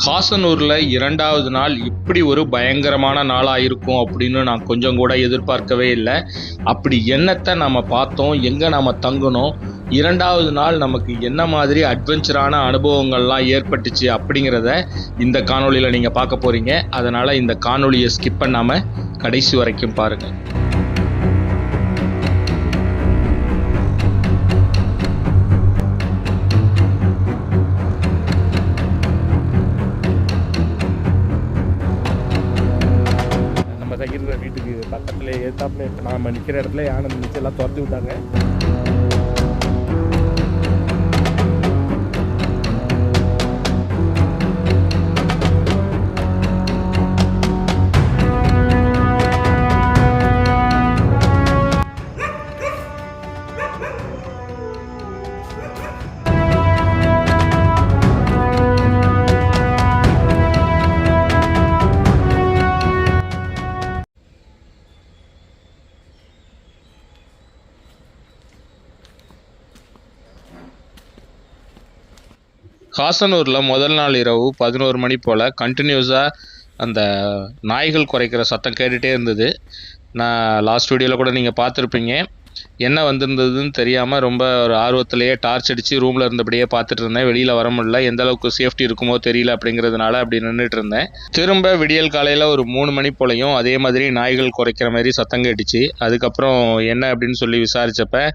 ஹாசனூரில் 2வது நாள் இப்படி ஒரு பயங்கரமான நாளாக இருக்கும் அப்படின்னு நான் கொஞ்சம் கூட எதிர்பார்க்கவே இல்லை. அப்படி என்னத்தை நம்ம பார்த்தோம், எங்கே நம்ம தங்கணும், 2வது நாள் நமக்கு என்ன மாதிரி அட்வென்ச்சரான அனுபவங்கள்லாம் ஏற்பட்டுச்சு அப்படிங்கிறத இந்த காணொலியில் நீங்கள் பார்க்க போகிறீங்க. அதனால் இந்த காணொலியை ஸ்கிப் பண்ணாமல் கடைசி வரைக்கும் பாருங்கள். தங்கியிருக்கிற வீட்டுக்கு பக்கத்தில் ஏத்தாப்புல நாம் நிற்கிற இடத்துல யானை நின்று எல்லாம் துரத்தி விட்டாங்க. ஹாசனூரில் முதல் நாள் இரவு 11 மணி போல் கண்டினியூஸாக அந்த நாய்கள் குறைக்கிற சத்தம் கேட்டுகிட்டே இருந்தது. நான் லாஸ்ட் வீடியோவில் கூட நீங்கள் பார்த்துருப்பீங்க. என்ன வந்திருந்ததுன்னு தெரியாமல் ரொம்ப ஒரு ஆர்வத்திலேயே டார்ச் அடித்து ரூமில் இருந்தபடியே பார்த்துட்டு இருந்தேன். வெளியில் வர முடியல, எந்த அளவுக்கு சேஃப்டி இருக்குமோ தெரியல அப்படிங்கிறதுனால அப்படி நின்றுட்டு இருந்தேன். திரும்ப விடியல் காலையில் ஒரு 3 மணி போலையும் அதே மாதிரி நாய்கள் குறைக்கிற மாதிரி சத்தம் கேட்டுச்சு. அதுக்கப்புறம் என்ன அப்படின்னு சொல்லி விசாரித்தப்ப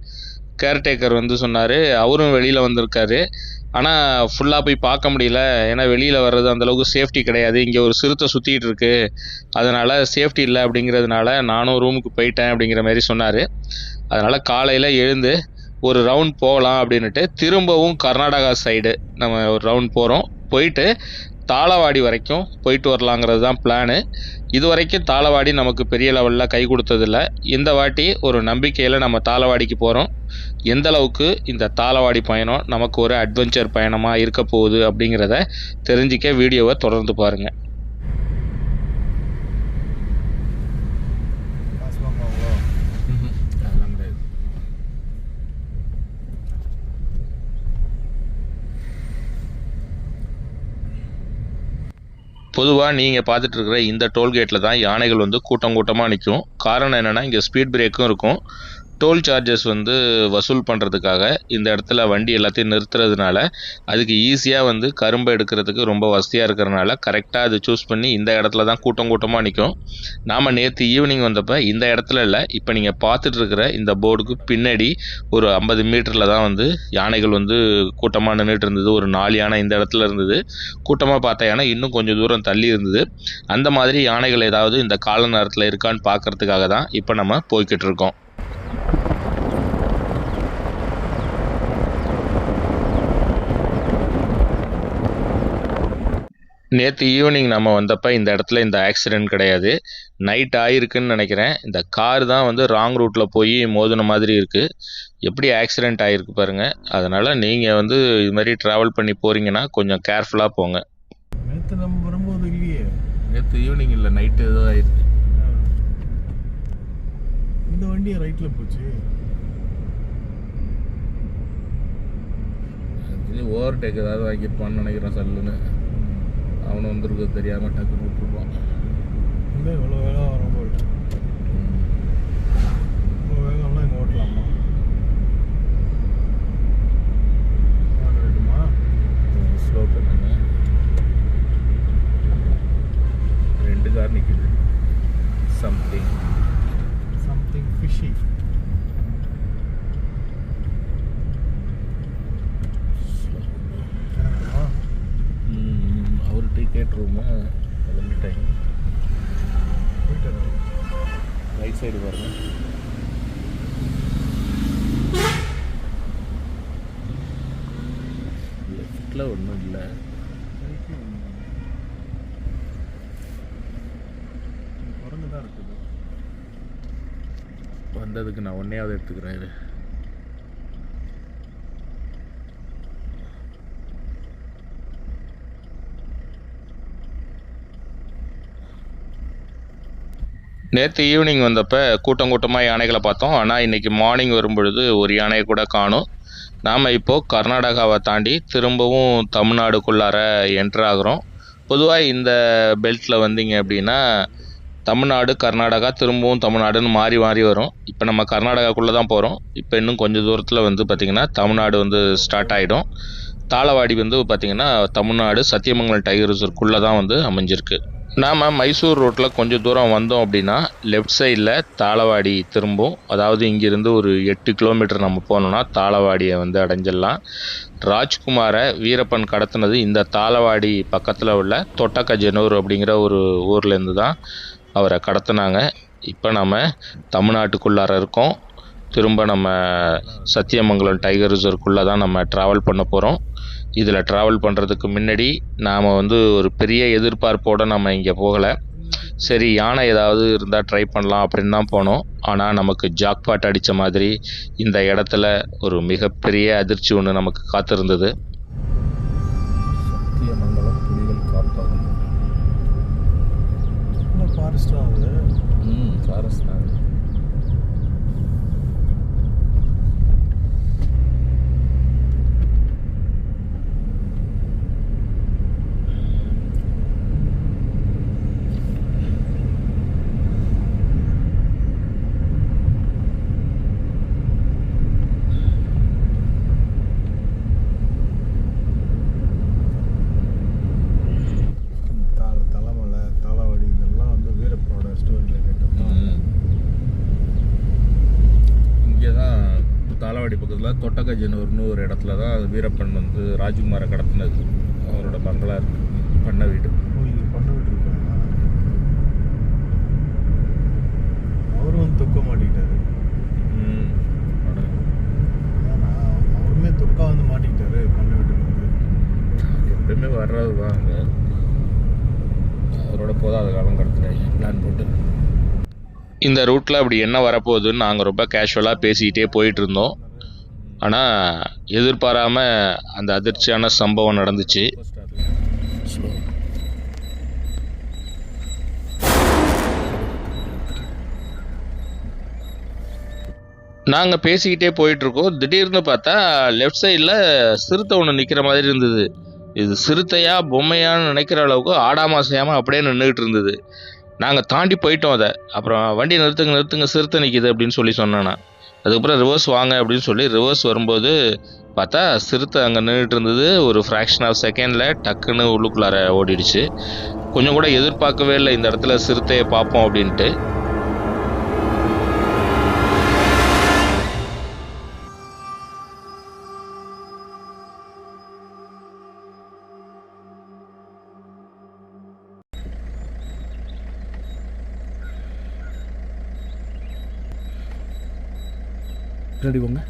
கேர்டேக்கர் சொன்னார், அவரும் வெளியில் வந்திருக்காரு. ஆனால் ஃபுல்லாக போய் பார்க்க முடியல, ஏன்னா வெளியில் வர்றது அந்தளவுக்கு சேஃப்டி கிடையாது, இங்கே ஒரு சிறுத்தை சுற்றிட்டு இருக்கு, அதனால் சேஃப்டி இல்லை அப்படிங்கிறதுனால நானும் ரூமுக்கு போயிட்டேன் அப்படிங்கிற மாதிரி சொன்னார். அதனால் காலையில் எழுந்து ஒரு ரவுண்ட் போகலாம் அப்படின்ட்டு திரும்பவும் கர்நாடகா சைடு நம்ம ஒரு ரவுண்ட் போகிறோம். போயிட்டு தாளவாடி வரைக்கும் போயிட்டு வரலாங்கிறது தான் பிளானு. இது வரைக்கும் தாளவாடி நமக்கு பெரிய லெவலில் கை கொடுத்ததில்ல. இந்த வாட்டி ஒரு நம்பிக்கையில் நம்ம தாளவாடிக்கு போகிறோம். எந்த அளவுக்கு இந்த தாளவாடி பயணம் நமக்கு ஒரு அட்வென்ச்சர் பயணமாக இருக்க போகுது அப்படிங்கிறத தெரிஞ்சிக்க வீடியோவை தொடர்ந்து பாருங்கள். பொதுவாக நீங்கள் பார்த்துட்டு இருக்கிற இந்த டோல்கேட்டில் தான் யானைகள் கூட்டம் கூட்டமாக நிற்கும். காரணம் என்னென்னா, இங்கே ஸ்பீட் பிரேக்கும் இருக்கும். டோல் சார்ஜஸ் வசூல் பண்ணுறதுக்காக இந்த இடத்துல வண்டி எல்லாத்தையும் நிறுத்துறதுனால அதுக்கு ஈஸியாக கரும்பை எடுக்கிறதுக்கு ரொம்ப வசதியாக இருக்கிறதுனால கரெக்டாக அது சூஸ் பண்ணி இந்த இடத்துல தான் கூட்டம் கூட்டமாக நிற்கும். நாம் நேற்று ஈவினிங் வந்தப்போ இந்த இடத்துல இல்லை, இப்போ நீங்கள் பார்த்துட்டு இருக்கிற இந்த போர்டுக்கு பின்னாடி ஒரு 50 மீட்டரில் தான் யானைகள் கூட்டமாக நின்றுட்டு இருந்தது. ஒரு 4 யானை இந்த இடத்துல இருந்தது. கூட்டமாக பார்த்த யானை இன்னும் கொஞ்சம் தூரம் தள்ளி இருந்தது. அந்த மாதிரி யானைகள் ஏதாவது இந்த கால நேரத்தில் இருக்கான்னு பார்க்கறதுக்காக தான் இப்போ நம்ம போய்கிட்டு இருக்கோம். நேற்று ஈவினிங் நம்ம வந்தப்போ இந்த இடத்துல இந்த ஆக்சிடெண்ட் கிடையாது. நைட் ஆகிருக்குன்னு நினைக்கிறேன். இந்த கார் தான் ராங் ரூட்டில் போய் மோதின மாதிரி இருக்குது. எப்படி ஆக்சிடெண்ட் ஆகிருக்கு பாருங்கள். அதனால் நீங்கள் இது மாதிரி ட்ராவல் பண்ணி போகிறீங்கன்னா கொஞ்சம் கேர்ஃபுல்லாக போங்க. நேற்று நம்ம வரும்போது இல்லையே, நேற்று ஈவினிங் இல்லை, நைட்டு ஏதோ ஆயிருக்கு. இந்த வண்டியை ரைட்டில் போச்சு. ஓவர்டேக் ஏதாவது வாங்கியிருப்பான்னு நினைக்கிறேன். சல்லுன்னு அவனு வந்துருக்கு தெரியாமல் டக்குன்னு விட்டுருப்பான். இவ்வளோ வேகம் வரும்போது இவ்வளோ வேகம்லாம் இங்கே ஓட்டலாமா? ஸ்லோ பண்ணுங்க. 2 கார் நிற்குது. Something fishy. அவர் டிக்கெட் ரூமு கிளம்பிட்டாங்க. ரைட் சைடு பாருங்க. லெஃப்டில் ஒன்றும் இல்லை. குரங்கு தான் இருக்குது. வந்ததுக்கு நான் ஒன்றையாவது எடுத்துக்கிறேன். இது நேற்று ஈவினிங் வந்தப்போ கூட்டம் கூட்டமாக யானைகளை பார்த்தோம். ஆனால் இன்றைக்கி மார்னிங் வரும்பொழுது ஒரு யானையை கூட காணும். நாம் இப்போது கர்நாடகாவை தாண்டி திரும்பவும் தமிழ்நாடுக்குள்ளார என்ட்ரு ஆகிறோம். பொதுவாக இந்த பெல்ட்டில் வந்தீங்க அப்படின்னா தமிழ்நாடு கர்நாடகா திரும்பவும் தமிழ்நாடுன்னு மாறி மாறி வரும். இப்போ நம்ம கர்நாடகாக்குள்ளே தான் போகிறோம். இப்போ இன்னும் கொஞ்சம் தூரத்தில் வந்து பார்த்திங்கன்னா தமிழ்நாடு வந்து ஸ்டார்ட் ஆகிடும். தாளவாடி வந்து பார்த்திங்கன்னா தமிழ்நாடு சத்தியமங்கலம் டைகர் ரிசர்வ்க்குள்ளே தான் வந்து அமைஞ்சிருக்கு. நாம் மைசூர் ரோட்டில் கொஞ்சம் தூரம் வந்தோம் அப்படின்னா லெஃப்ட் சைடில் தாளவாடி திரும்பும். அதாவது இங்கேருந்து ஒரு 8 கிலோமீட்டர் நம்ம போனோம்னா தாளவாடியை வந்து அடைஞ்சிடலாம். ராஜ்குமாரை வீரப்பன் கடத்தினது இந்த தாளவாடி பக்கத்தில் உள்ள தொட்டக்கஜனூர் அப்படிங்கிற ஒரு ஊர்லேருந்து தான் அவரை கடத்தினாங்க. இப்போ நம்ம தமிழ்நாட்டுக்குள்ளார இருக்கோம். திரும்ப நம்ம சத்தியமங்கலம் டைகர் ரிசர்வ்க்குள்ளே தான் நம்ம ட்ராவல் பண்ண போகிறோம். இதில் ட்ராவல் பண்ணுறதுக்கு முன்னாடி நாம் வந்து ஒரு பெரிய எதிர்பார்ப்போடு நம்ம இங்கே போகலை. சரி யானை ஏதாவது இருந்தால் ட்ரை பண்ணலாம் அப்படின்னு தான் போனோம். ஆனால் நமக்கு ஜாக்பாட் அடித்த மாதிரி இந்த இடத்துல ஒரு மிகப்பெரிய அதிர்ச்சி ஒன்று நமக்கு காத்திருந்தது. சத்தியமங்கலம் புலிகள் காப்பகம். ஃபாரஸ்ட் ஆகுது. ஃபாரஸ்ட் ஆகுது. தாளவாடி பக்கத்தில் தொட்டகஜனூர்னு ஒரு இடத்துல தான் வீரப்பன் வந்து ராஜ்குமாரை கடத்தினது. அவரோட பங்களா இருக்கு, பண்ண வீடு. பண்ண வீடு இருக்காங்க. அவரும் வந்து தொக்க மாட்டிக்கிட்டாரு. அவருமே தொக்கா வந்து மாட்டிக்கிட்டாரு பண்ண வீட்டுக்கு வந்து. எப்பயுமே வர்றது தான் அங்கே. அவரோட போதாத காலம் கடத்துறாங்க பிளான் போட்டு. இந்த ரூட்டில் அப்படி என்ன வரப்போகுதுன்னு நாங்கள் ரொம்ப கேஷுவலாக பேசிக்கிட்டே போயிட்டு இருந்தோம். ஆனால் எதிர்பாராமல் அந்த அதிர்ச்சியான சம்பவம் நடந்துச்சு. நாங்கள் பேசிக்கிட்டே போயிட்டுருக்கோம். திடீர்னு பார்த்தா லெஃப்ட் சைடில் சிறுத்தை ஒன்று நிற்கிற மாதிரி இருந்தது. இது சிறுத்தையா பொம்மையான்னு நினைக்கிற அளவுக்கு ஆடாம அசையாமல் அப்படியே நின்றுக்கிட்டு இருந்தது. நாங்கள் தாண்டி போயிட்டோம் அதை. அப்புறம் வண்டி நிறுத்துங்க சிறுத்தை நிற்கிது அப்படின்னு சொல்லி சொன்னேன்னா. அதுக்கப்புறம் ரிவர்ஸ் வாங்க அப்படின்னு சொல்லி ரிவர்ஸ் வரும்போது பார்த்தா சிறுத்தை அங்கே நின்றுட்டு இருந்தது. ஒரு ஃப்ராக்ஷன் ஆஃப் செகண்டில் டக்குன்னு உள்ளுக்குள்ளார ஓடிடுச்சு. கொஞ்சம் கூட எதிர்பார்க்கவே இல்லை இந்த இடத்துல சிறுத்தையை பார்ப்போம் அப்படின்ட்டு. ரெடி போங்க.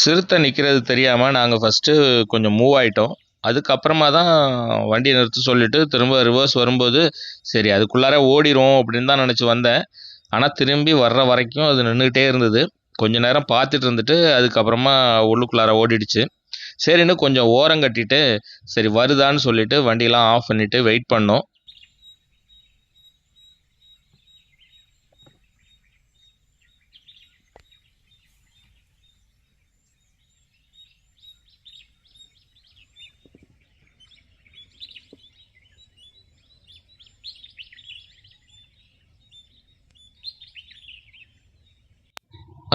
சிறுத்தை நிற்கிறது தெரியாமல் நாங்கள் ஃபஸ்ட்டு கொஞ்சம் மூவ் ஆகிட்டோம். அதுக்கப்புறமா தான் வண்டியை நிறுத்த சொல்லிவிட்டு திரும்ப ரிவர்ஸ் வரும்போது சரி அதுக்குள்ளார ஓடிரும் அப்படின்னு தான் நினச்சி வந்தேன். ஆனால் திரும்பி வர்ற வரைக்கும் அது நின்றுக்கிட்டே இருந்தது. கொஞ்ச நேரம் பார்த்துட்டு இருந்துட்டு அதுக்கப்புறமா உள்ளுக்குள்ளார ஓடிடுச்சு. சரின்னு கொஞ்சம் ஓரம் கட்டிட்டு சரி வருதான்னு சொல்லிட்டு வண்டியெலாம் ஆஃப் பண்ணிவிட்டு வெயிட் பண்ணோம்.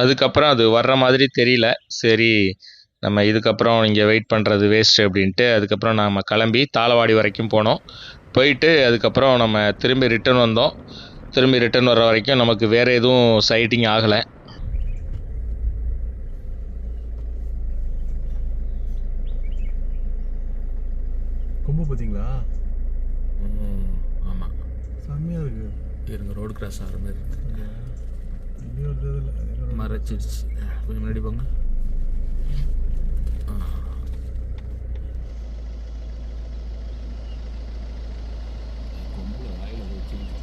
அதுக்கப்புறம் அது வர்ற மாதிரி தெரியல. சரி நம்ம இதுக்கப்புறம் இங்கே வெயிட் பண்ணுறது வேஸ்ட்டு அப்படின்ட்டு அதுக்கப்புறம் நாம் கிளம்பி தாளவாடி வரைக்கும் போனோம். போயிட்டு அதுக்கப்புறம் நம்ம திரும்பி ரிட்டர்ன் வந்தோம். திரும்பி ரிட்டர்ன் வர்ற வரைக்கும் நமக்கு வேறு எதுவும் சைட்டிங் ஆகலை. கொம்பு பார்த்தீங்களா? ஆமாம், செம்மையாக இருக்கு. இருங்க, ரோடு கிராஸ் ஆகிற மாதிரி இருக்கு. இங்கே ஒரு இதில் மறைச்சிடுச்சு. கொஞ்சம் முன்னாடி போங்க.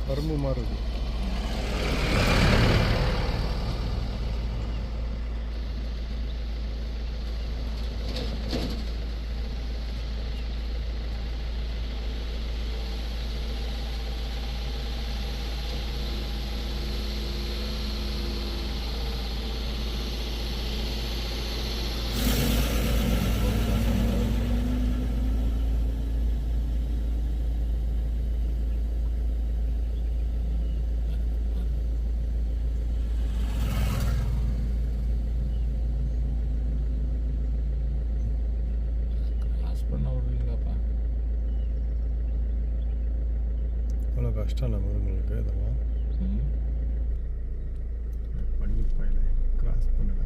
கரும்பு மாதிரி இருக்கு. அவ்வளோ கஷ்டம் இல்லை முருங்களுக்கு இதெல்லாம். பண்ணி போயில கிராஸ் பண்ணிட.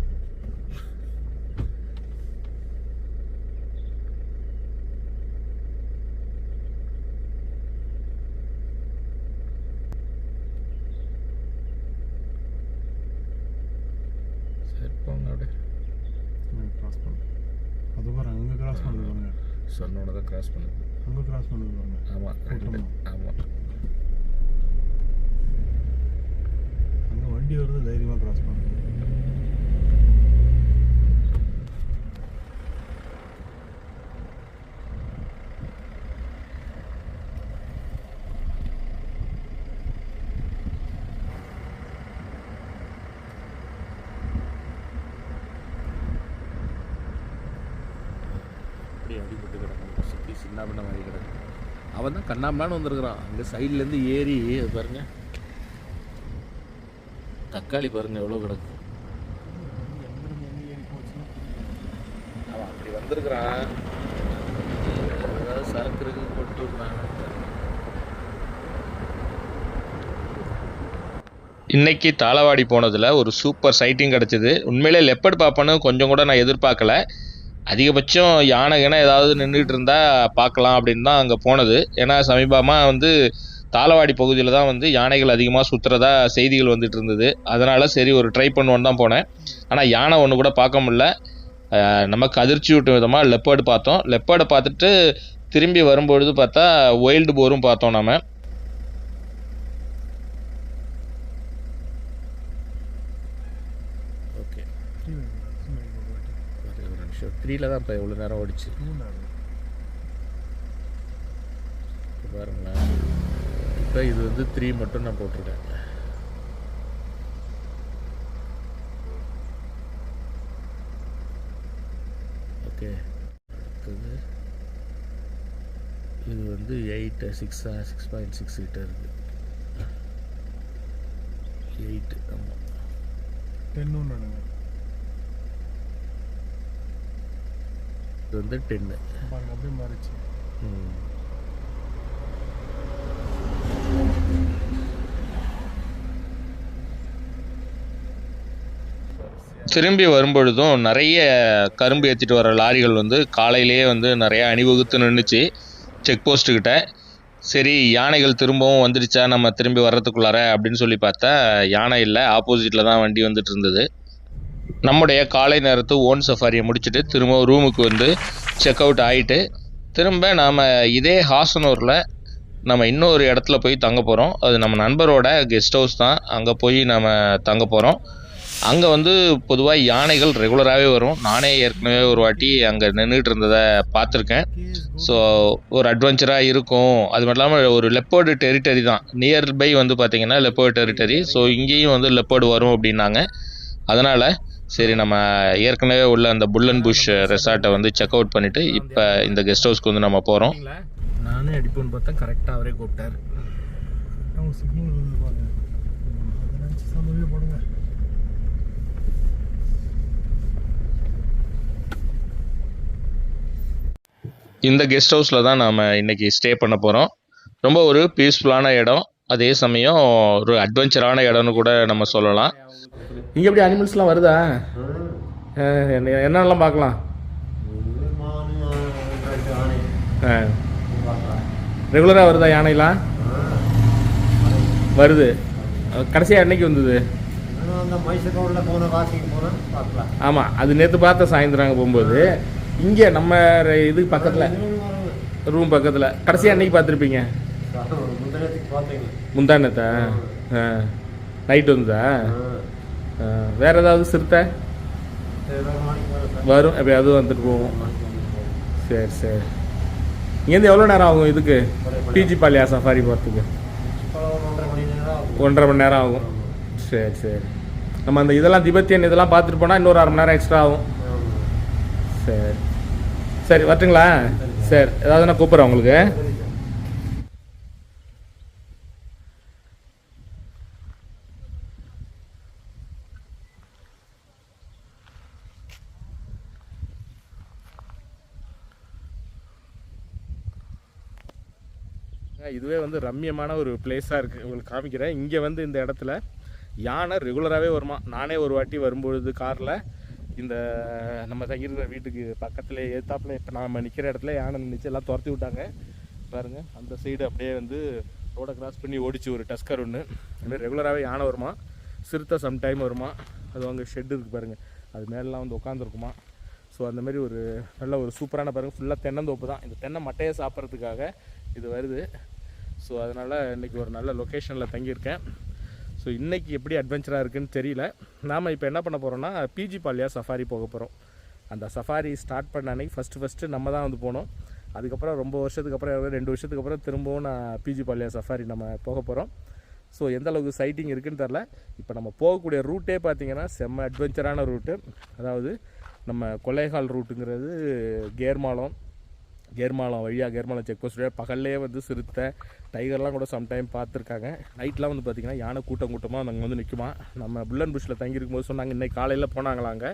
சரி போங்க அப்படியே. கிராஸ் பண்ணு. அது பாரு அங்கே கிராஸ் பண்ணுது பாருங்க. சொன்னோட தான் கிராஸ் பண்ணுது. அங்கே கிராஸ் பண்ணுது பாருங்க. ஆமாம் ஆமாம். அங்கே வண்டி வருது, தைரியமாக கிராஸ் பண்ணுது. அப்படியே அடிபட்டு கிடக்கு, சுற்றி சின்ன பண்ண மாதிரி கிடக்கு. அவன் தான் கண்ணாமலான்னு வந்திருக்கிறான். அங்கே சைட்லேருந்து ஏறி பாருங்க, தக்காளி பாருங்க எவ்வளோ கிடக்கு. அவன் அப்படி வந்திருக்கிறான், ஏதாவது சரக்கு இருக்கு போட்டுருக்கான். இன்னைக்கு தாளவாடி போனதில் ஒரு சூப்பர் சைட்டிங் கிடச்சிது. உண்மையிலே லெப்பர்ட் பார்ப்பேன்னு கொஞ்சம் கூட நான் எதிர்பார்க்கல. அதிகபட்சம் யானை ஏதாவது நின்றுட்டு இருந்தால் பார்க்கலாம் அப்படின்னு தான் அங்கே போனது. ஏன்னா சமீபமாக வந்து தாளவாடி பகுதியில் தான் வந்து யானைகள் அதிகமாக சுற்றுறதா செய்திகள் வந்துட்டு இருந்தது. அதனால் சரி ஒரு ட்ரை பண்ணுவோன்னு தான் போனேன். ஆனால் யானை ஒன்று கூட பார்க்க முடியல. நமக்கு அதிர்ச்சி விட்டும் விதமாக லெப்பர்டு பார்த்தோம். லெப்பர்டை பார்த்துட்டு திரும்பி வரும்பொழுது பார்த்தா ஒயில்டு போரும் பார்த்தோம். நம்ம ஓகே, ஒரு நிமிஷம். 3ல தான் இப்போ எவ்வளோ நேரம் ஓடிச்சு பாருங்களேன். இப்போ இது வந்து 3 மட்டும் நான் போட்டிருக்கேன். ஓகே, அடுத்தது இது வந்து 6.6 கிட்ட இருக்குது. 8 ஆமாம், 10 நினைங்க. இது வந்து 10 பாருங்க அப்படியே மாறிச்சு. திரும்பி வரும்பொழுதும் நிறைய கரும்பு ஏற்றிட்டு வர லாரிகள் வந்து காலையிலேயே வந்து நிறையா அணிவகுத்து நின்றுச்சு செக் போஸ்ட்டுக்கிட்ட. சரி யானைகள் திரும்பவும் வந்துடுச்சா நம்ம திரும்பி வர்றதுக்குள்ளார அப்படின்னு சொல்லி பார்த்தா யானை இல்லை, ஆப்போசிட்டில் தான் வண்டி வந்துட்டு இருந்தது. நம்முடைய காலை நேரத்து ஓன் சஃபாரியை முடிச்சுட்டு திரும்ப ரூமுக்கு வந்து செக் அவுட் ஆகிட்டு திரும்ப நாம் இதே ஹாசனூரில் நம்ம இன்னொரு இடத்துல போய் தங்க போகிறோம். அது நம்ம நண்பரோட கெஸ்ட் ஹவுஸ் தான். அங்கே போய் நம்ம தங்க போகிறோம். அங்கே வந்து பொதுவாக யானைகள் ரெகுலராகவே வரும். நானே ஏற்கனவே ஒரு வாட்டி அங்கே நின்றுட்டு இருந்ததை பார்த்துருக்கேன். ஸோ ஒரு அட்வென்ச்சராக இருக்கும். அது மட்டும் இல்லாமல் ஒரு லெப்பர்டு டெரிட்டரி தான். நியர்பை வந்து பார்த்திங்கன்னா லெப்பர்டு டெரிட்டரி. ஸோ இங்கேயும் வந்து லெப்பர்டு வரும் அப்படின்னாங்க. அதனால் சரி நம்ம ஏற்கனவே உள்ள அந்த புல்லன் புஷ் ரெசார்ட்டை வந்து செக் அவுட் பண்ணிவிட்டு இப்போ இந்த கெஸ்ட் ஹவுஸ்க்கு வந்து நம்ம போகிறோம். நானே அடிப்போன்னு பார்த்தா கரெக்டாக அவரே கூப்பிட்டாரு. சிக்னல் பாருங்க, போடுங்க. இந்த கெஸ்ட் ஹவுஸில் தான் நாம் இன்றைக்கி ஸ்டே பண்ண போகிறோம். ரொம்ப ஒரு பீஸ்ஃபுல்லான இடம், அதே சமயம் ஒரு அட்வென்ச்சரான இடம்னு கூட நம்ம சொல்லலாம். இங்கே எப்படி அனிமல்ஸ்லாம் வருதா? என்னென்னலாம் பார்க்கலாம்? ரெகுலராக வருதா யானைலாம்? வருது. கடைசியாக என்னைக்கு வந்தது? ஆமாம், அது நேற்று பார்த்த சாயந்தரம் போகும்போது. இங்கே நம்ம இதுக்கு பக்கத்தில், ரூம் பக்கத்தில் கடைசியாக என்னைக்கு பார்த்துருப்பீங்க? முந்தானத்தா? நைட்டு வந்ததா? வேறு ஏதாவது சிறுத்தை வரும் எப்பயாவது வந்துட்டு போவோம். சரி சரி. இங்கேருந்து எவ்வளோ நேரம் ஆகும் இதுக்கு, பிஜி பாலியா சஃபாரி போகிறதுக்கு? 1.5 மணி நேரம் ஆகும். சரி சரி. நம்ம அந்த இதெல்லாம் திபெத்தியன் இதெல்லாம் பார்த்துட்டு போனால் இன்னொரு 1/2 மணி நேரம் எக்ஸ்ட்ரா ஆகும். சரி சரி, வரட்டுங்களா? சரி, ஏதாவது நான் கூப்பிட்றேன் உங்களுக்கு. இதுவே வந்து ரம்மியமான ஒரு பிளேஸாக இருக்குது, உங்களுக்கு காமிக்கிறேன். இங்கே வந்து இந்த இடத்துல யானை ரெகுலராகவே வருமா. நானே ஒரு வாட்டி வரும்பொழுது காரில் இந்த நம்ம தங்கியிருக்கிற வீட்டுக்கு பக்கத்தில் ஏத்தாப்பில் இப்போ நாம் நிற்கிற இடத்துல யானை நினச்சி எல்லாம் துரத்தி விட்டாங்க பாருங்கள். அந்த சைடு அப்படியே வந்து ரோடை கிராஸ் பண்ணி ஓடிச்சு ஒரு டஸ்கர் ஒன்று. அதுமாதிரி ரெகுலராகவே யானை வருமா. சிறுத்தை சம்டைம் வருமா. அது அங்கே ஷெட்டு இருக்குது பாருங்கள், அது மேலெலாம் வந்து உட்காந்துருக்குமா. ஸோ அந்தமாரி ஒரு நல்ல ஒரு சூப்பரான பாருங்கள், ஃபுல்லாக தென்னந்தோப்பு தான். இந்த தென்னை மட்டையை சாப்பிட்றதுக்காக இது வருது. ஸோ அதனால் இன்றைக்கி ஒரு நல்ல லொக்கேஷனில் தங்கியிருக்கேன். ஸோ இன்றைக்கி எப்படி அட்வென்ச்சராக இருக்குதுன்னு தெரியல. நாம் இப்போ என்ன பண்ண போகிறோம்னா பிஜி பாலியா சஃபாரி போக போகிறோம். அந்த சஃபாரி ஸ்டார்ட் பண்ண அன்றைக்கி ஃபஸ்ட்டு நம்ம தான் வந்து போனோம். அதுக்கப்புறம் ரொம்ப வருஷத்துக்கு அப்புறம் 2 வருஷத்துக்கு அப்புறம் திரும்பவும் நான் பிஜி பாலியா சஃபாரி நம்ம போக போகிறோம். ஸோ எந்த அளவுக்கு சைட்டிங் இருக்குதுன்னு தெரில. இப்போ நம்ம போகக்கூடிய ரூட்டே பார்த்திங்கன்னா செம்ம அட்வென்ச்சரான ரூட்டு. அதாவது நம்ம கொலைகால் ரூட்டுங்கிறது கேர்மாலம் வழியாக, கேர்மாலம் செக் போஸ்ட் வழியாக பகல்லே வந்து சிறுத்தை டைகர்லாம் கூட சம்டைம் பார்த்துருக்காங்க. நைட்லாம் வந்து பார்த்திங்கன்னா யானை கூட்டமாக அங்கே வந்து நிற்குமா. நம்ம புல்லன் புஷ்ஷில் தங்கியிருக்கும் போது சொன்னாங்க, இன்றைக்கி காலையில் போனாங்களாங்க.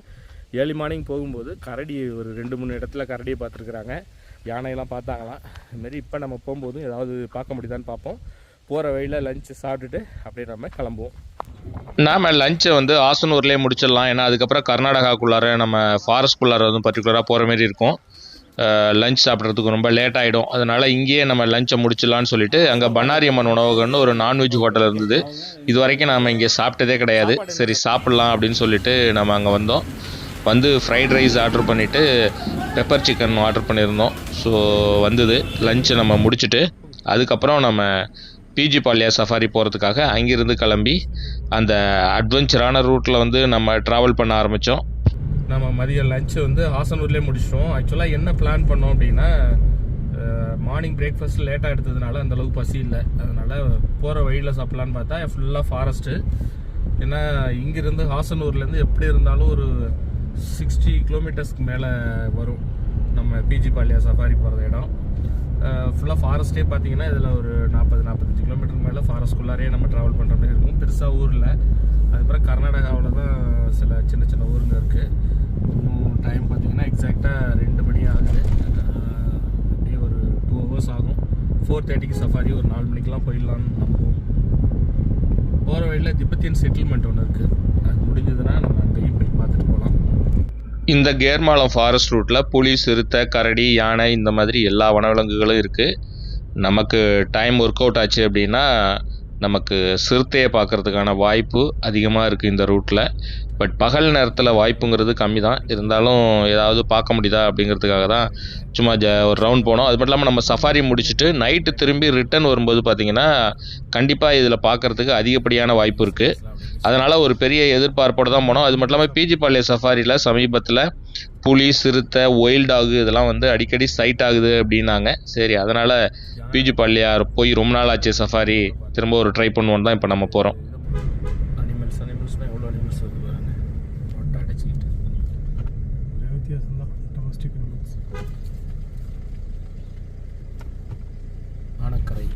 ஏர்லி மார்னிங் போகும்போது கரடி ஒரு 2-3 இடத்துல கரடியை பார்த்துருக்குறாங்க, யானையெல்லாம் பார்த்தாங்களாம். இதுமாரி இப்போ நம்ம போகும்போது ஏதாவது பார்க்க முடியுதான்னு பார்ப்போம். போகிற வழியில் லஞ்சு சாப்பிட்டுட்டு அப்படியே நம்ம கிளம்புவோம். நாம் லஞ்சை வந்து ஆசனூர்லேயே முடிச்சிடலாம். ஏன்னா அதுக்கப்புறம் கர்நாடகாக்குள்ளார நம்ம ஃபாரஸ்ட்குள்ளார வந்து பர்டிகுலராக போகிற மாரி இருக்கும். லஞ்ச் சாப்பிட்றதுக்கு ரொம்ப லேட் ஆகிடும். அதனால் இங்கேயே நம்ம லஞ்சை முடிச்சிடலான்னு சொல்லிட்டு அங்கே பண்ணாரி அம்மன் உணவகம்னு ஒரு நான்வெஜ் ஹோட்டல் இருந்தது. இது வரைக்கும் நாம் இங்கே சாப்பிட்டதே கிடையாது. சரி சாப்பிட்லாம் அப்படின்னு சொல்லிட்டு நம்ம அங்கே வந்தோம். வந்து ஃப்ரைட் ரைஸ் ஆர்டர் பண்ணிவிட்டு பெப்பர் சிக்கன் ஆர்டர் பண்ணியிருந்தோம். ஸோ வந்தது. லஞ்சை நம்ம முடிச்சுட்டு அதுக்கப்புறம் நம்ம பிஜி பாலியா சஃபாரி போகிறதுக்காக அங்கேருந்து கிளம்பி அந்த அட்வென்ச்சரான ரூட்டில் வந்து நம்ம ட்ராவல் பண்ண ஆரம்பித்தோம். நம்ம மதியம் லஞ்சு வந்து ஹாசனூர்லேயே முடிச்சிட்டோம். ஆக்சுவலாக என்ன பிளான் பண்ணோம் அப்படின்னா, மார்னிங் பிரேக்ஃபாஸ்ட் லேட்டாக எடுத்ததுனால அந்தளவுக்கு பசி இல்லை. அதனால் போகிற வழியில் சாப்பிட்லான்னு பார்த்தா ஃபுல்லாக ஃபாரஸ்ட்டு. ஏன்னா இங்கேருந்து ஹாசனூர்லேருந்து எப்படி இருந்தாலும் ஒரு 60 கிலோமீட்டர்ஸ்க்கு மேலே வரும் நம்ம பிஜி பாலியா சஃபாரி போகிற இடம். ஃபுல்லாக ஃபாரஸ்ட்டே பார்த்தீங்கன்னா இதில் ஒரு 40-45 கிலோமீட்டருக்கு மேலே ஃபாரஸ்ட்குள்ளாரே நம்ம ட்ராவல் பண்ணுற மாதிரி இருக்கும். பெருசாக ஊரில். அதுக்கப்புறம் கர்நாடகாவில் தான் சில சின்ன ஊருங்க இருக்குது. இன்னும் டைம் பார்த்திங்கன்னா எக்ஸாக்டாக 2 மணி ஆகுது. அப்படியே ஒரு 2 ஹவர்ஸ் ஆகும். 4:30க்கு சஃபாரி, ஒரு 4 மணிக்கெலாம் போயிடலான்னு நம்புவோம். போகிற வழியில் திபெத்தியன் செட்டில்மெண்ட் ஒன்று இருக்குது. அது முடிஞ்சதுன்னா நம்ம அங்கேயும் போய் பார்த்துட்டு போகலாம். இந்த கேர்மாலம் ஃபாரஸ்ட் ரூட்டில் புலி, சிறுத்தை, கரடி, யானை இந்த மாதிரி எல்லா வனவிலங்குகளும் இருக்குது. நமக்கு டைம் ஒர்க் அவுட் ஆச்சு அப்படின்னா நமக்கு சிறுத்தையை பார்க்குறதுக்கான வாய்ப்பு அதிகமாக இருக்குது இந்த ரூட்டில். பட் பகல் நேரத்தில் வாய்ப்புங்கிறது கம்மி தான். இருந்தாலும் ஏதாவது பார்க்க முடியுதா அப்படிங்கிறதுக்காக தான் சும்மா ஒரு ரவுண்ட் போனோம். அது மட்டும் இல்லாமல் நம்ம சஃபாரி முடிச்சுட்டு நைட்டு திரும்பி ரிட்டர்ன் வரும்போது பார்த்திங்கன்னா கண்டிப்பாக இதில் பார்க்குறதுக்கு அதிகப்படியான வாய்ப்பு இருக்குது. அதனால் ஒரு பெரிய எதிர்பார்ப்போடு தான் போனோம். அது மட்டும் இல்லாமல் பிஜி பாலியா சஃபாரியில் சமீபத்தில் புலி, சிறுத்தை, ஒயில்ட் டாகு இதெல்லாம் வந்து அடிக்கடி சைட் ஆகுது அப்படின்னாங்க. சரி, அதனால் பிஜி பாலியா போய் ரொம்ப நாள் ஆச்சு சஃபாரி, திரும்ப ஒரு ட்ரை பண்ணுவோன்னு தான் இப்போ நம்ம போகிறோம். அனிமல்ஸ்னால் எவ்வளோ அனிமல்ஸ் வருது பாருங்க, போட்டு அடைச்சிக்கிட்டு. வித்தியாசம் தான் domestic animals. Anakkarai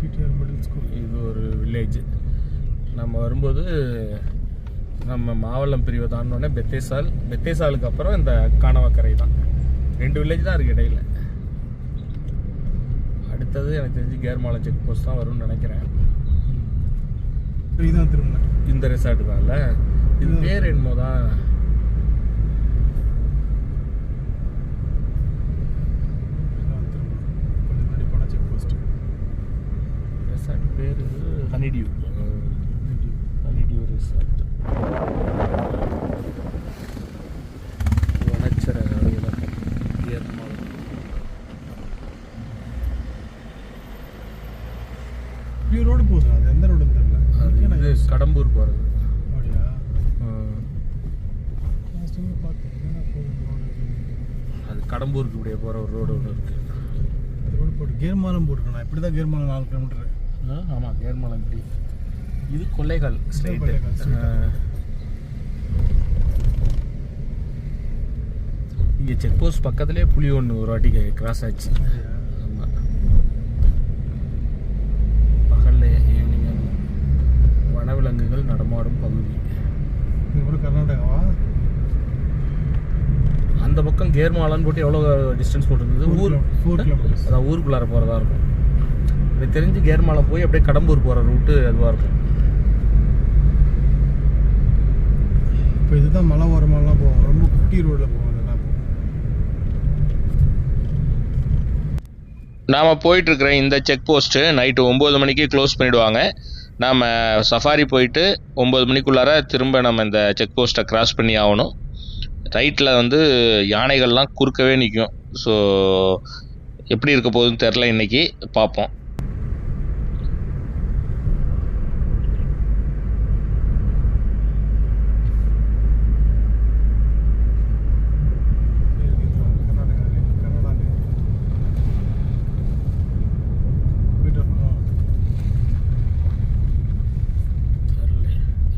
GTR middle school. இது ஒரு வில்லேஜ். நம்ம வரும்போது நம்ம மாவல்லம் பிரிவை தாண்டினோடனே பெத்தேசாலுக்கு அப்புறம் இந்த காணவாக்கரை தான். 2 வில்லேஜ் தான் இருக்குது இடையில. அடுத்தது எனக்கு தெரிஞ்சு கேர்மாலம் செக் போஸ்ட் தான் வரும்னு நினைக்கிறேன். இதுதான் திரும்ப இந்த ரெசார்ட் தான்ல. இது பேர் என்னமோ தான். ரெசார்ட் பேர் ஹனிடியூ ரெசார்ட். வனச்சர கேர்மாலம். ரோடு போகுது. அது எந்த ரோடுன்னு தெரியல. அது கடம்பூர் போகிறது. அப்படியா? அது கடம்பூருக்கு இப்படியே போகிற ஒரு ரோடு ஒன்று இருக்குது. ரோடு போட்டு கேர்மாலம் போட்டுருக்கணும். இப்படி தான் கேர்மாலம் 4 கிலோமீட்டர். ஆமாம், கேர்மாலம் இப்படி. இது கொல்லைக்கால் ஸ்ட்ரைட்டு. இங்கே செக் போஸ்ட் பக்கத்துலேயே புலி ஒன்று ஒரு வாட்டி கிராஸ் ஆச்சு. ஆமாம், பகலில் ஈவினிங் வனவிலங்குகள் நடமாடும் பகுதி. இது கூட கர்நாடகாவா? அந்த பக்கம் கேர்மாலான்னு போட்டு எவ்வளோ டிஸ்டன்ஸ் போட்டிருந்தது? 4 கிலோமீட்டர்ஸ். அதான் ஊருக்குள்ளார போகிறதா இருக்கும். எனக்கு தெரிஞ்சு கேர்மாலம் போய் அப்படியே கடம்பூர் போகிற ரூட்டு அதுவாக இருக்கும். இப்போ இதுதான் மலை ஓரமாலாம் போவோம். ரொம்ப குட்டி ரோடில் போவோம். இதெல்லாம் போவோம். நாம் போயிட்டுருக்கிற இந்த செக் போஸ்ட்டு நைட்டு 9 மணிக்கு க்ளோஸ் பண்ணிவிடுவாங்க. நாம் சஃபாரி போயிட்டு 9 மணிக்குள்ளார திரும்ப நம்ம இந்த செக் போஸ்ட்டை கிராஸ் பண்ணி ஆகணும். ரைட்டில் வந்து யானைகள்லாம் குறுக்கவே நிற்கும். ஸோ எப்படி இருக்க போகுதுன்னு தெரில, இன்றைக்கி பார்ப்போம்.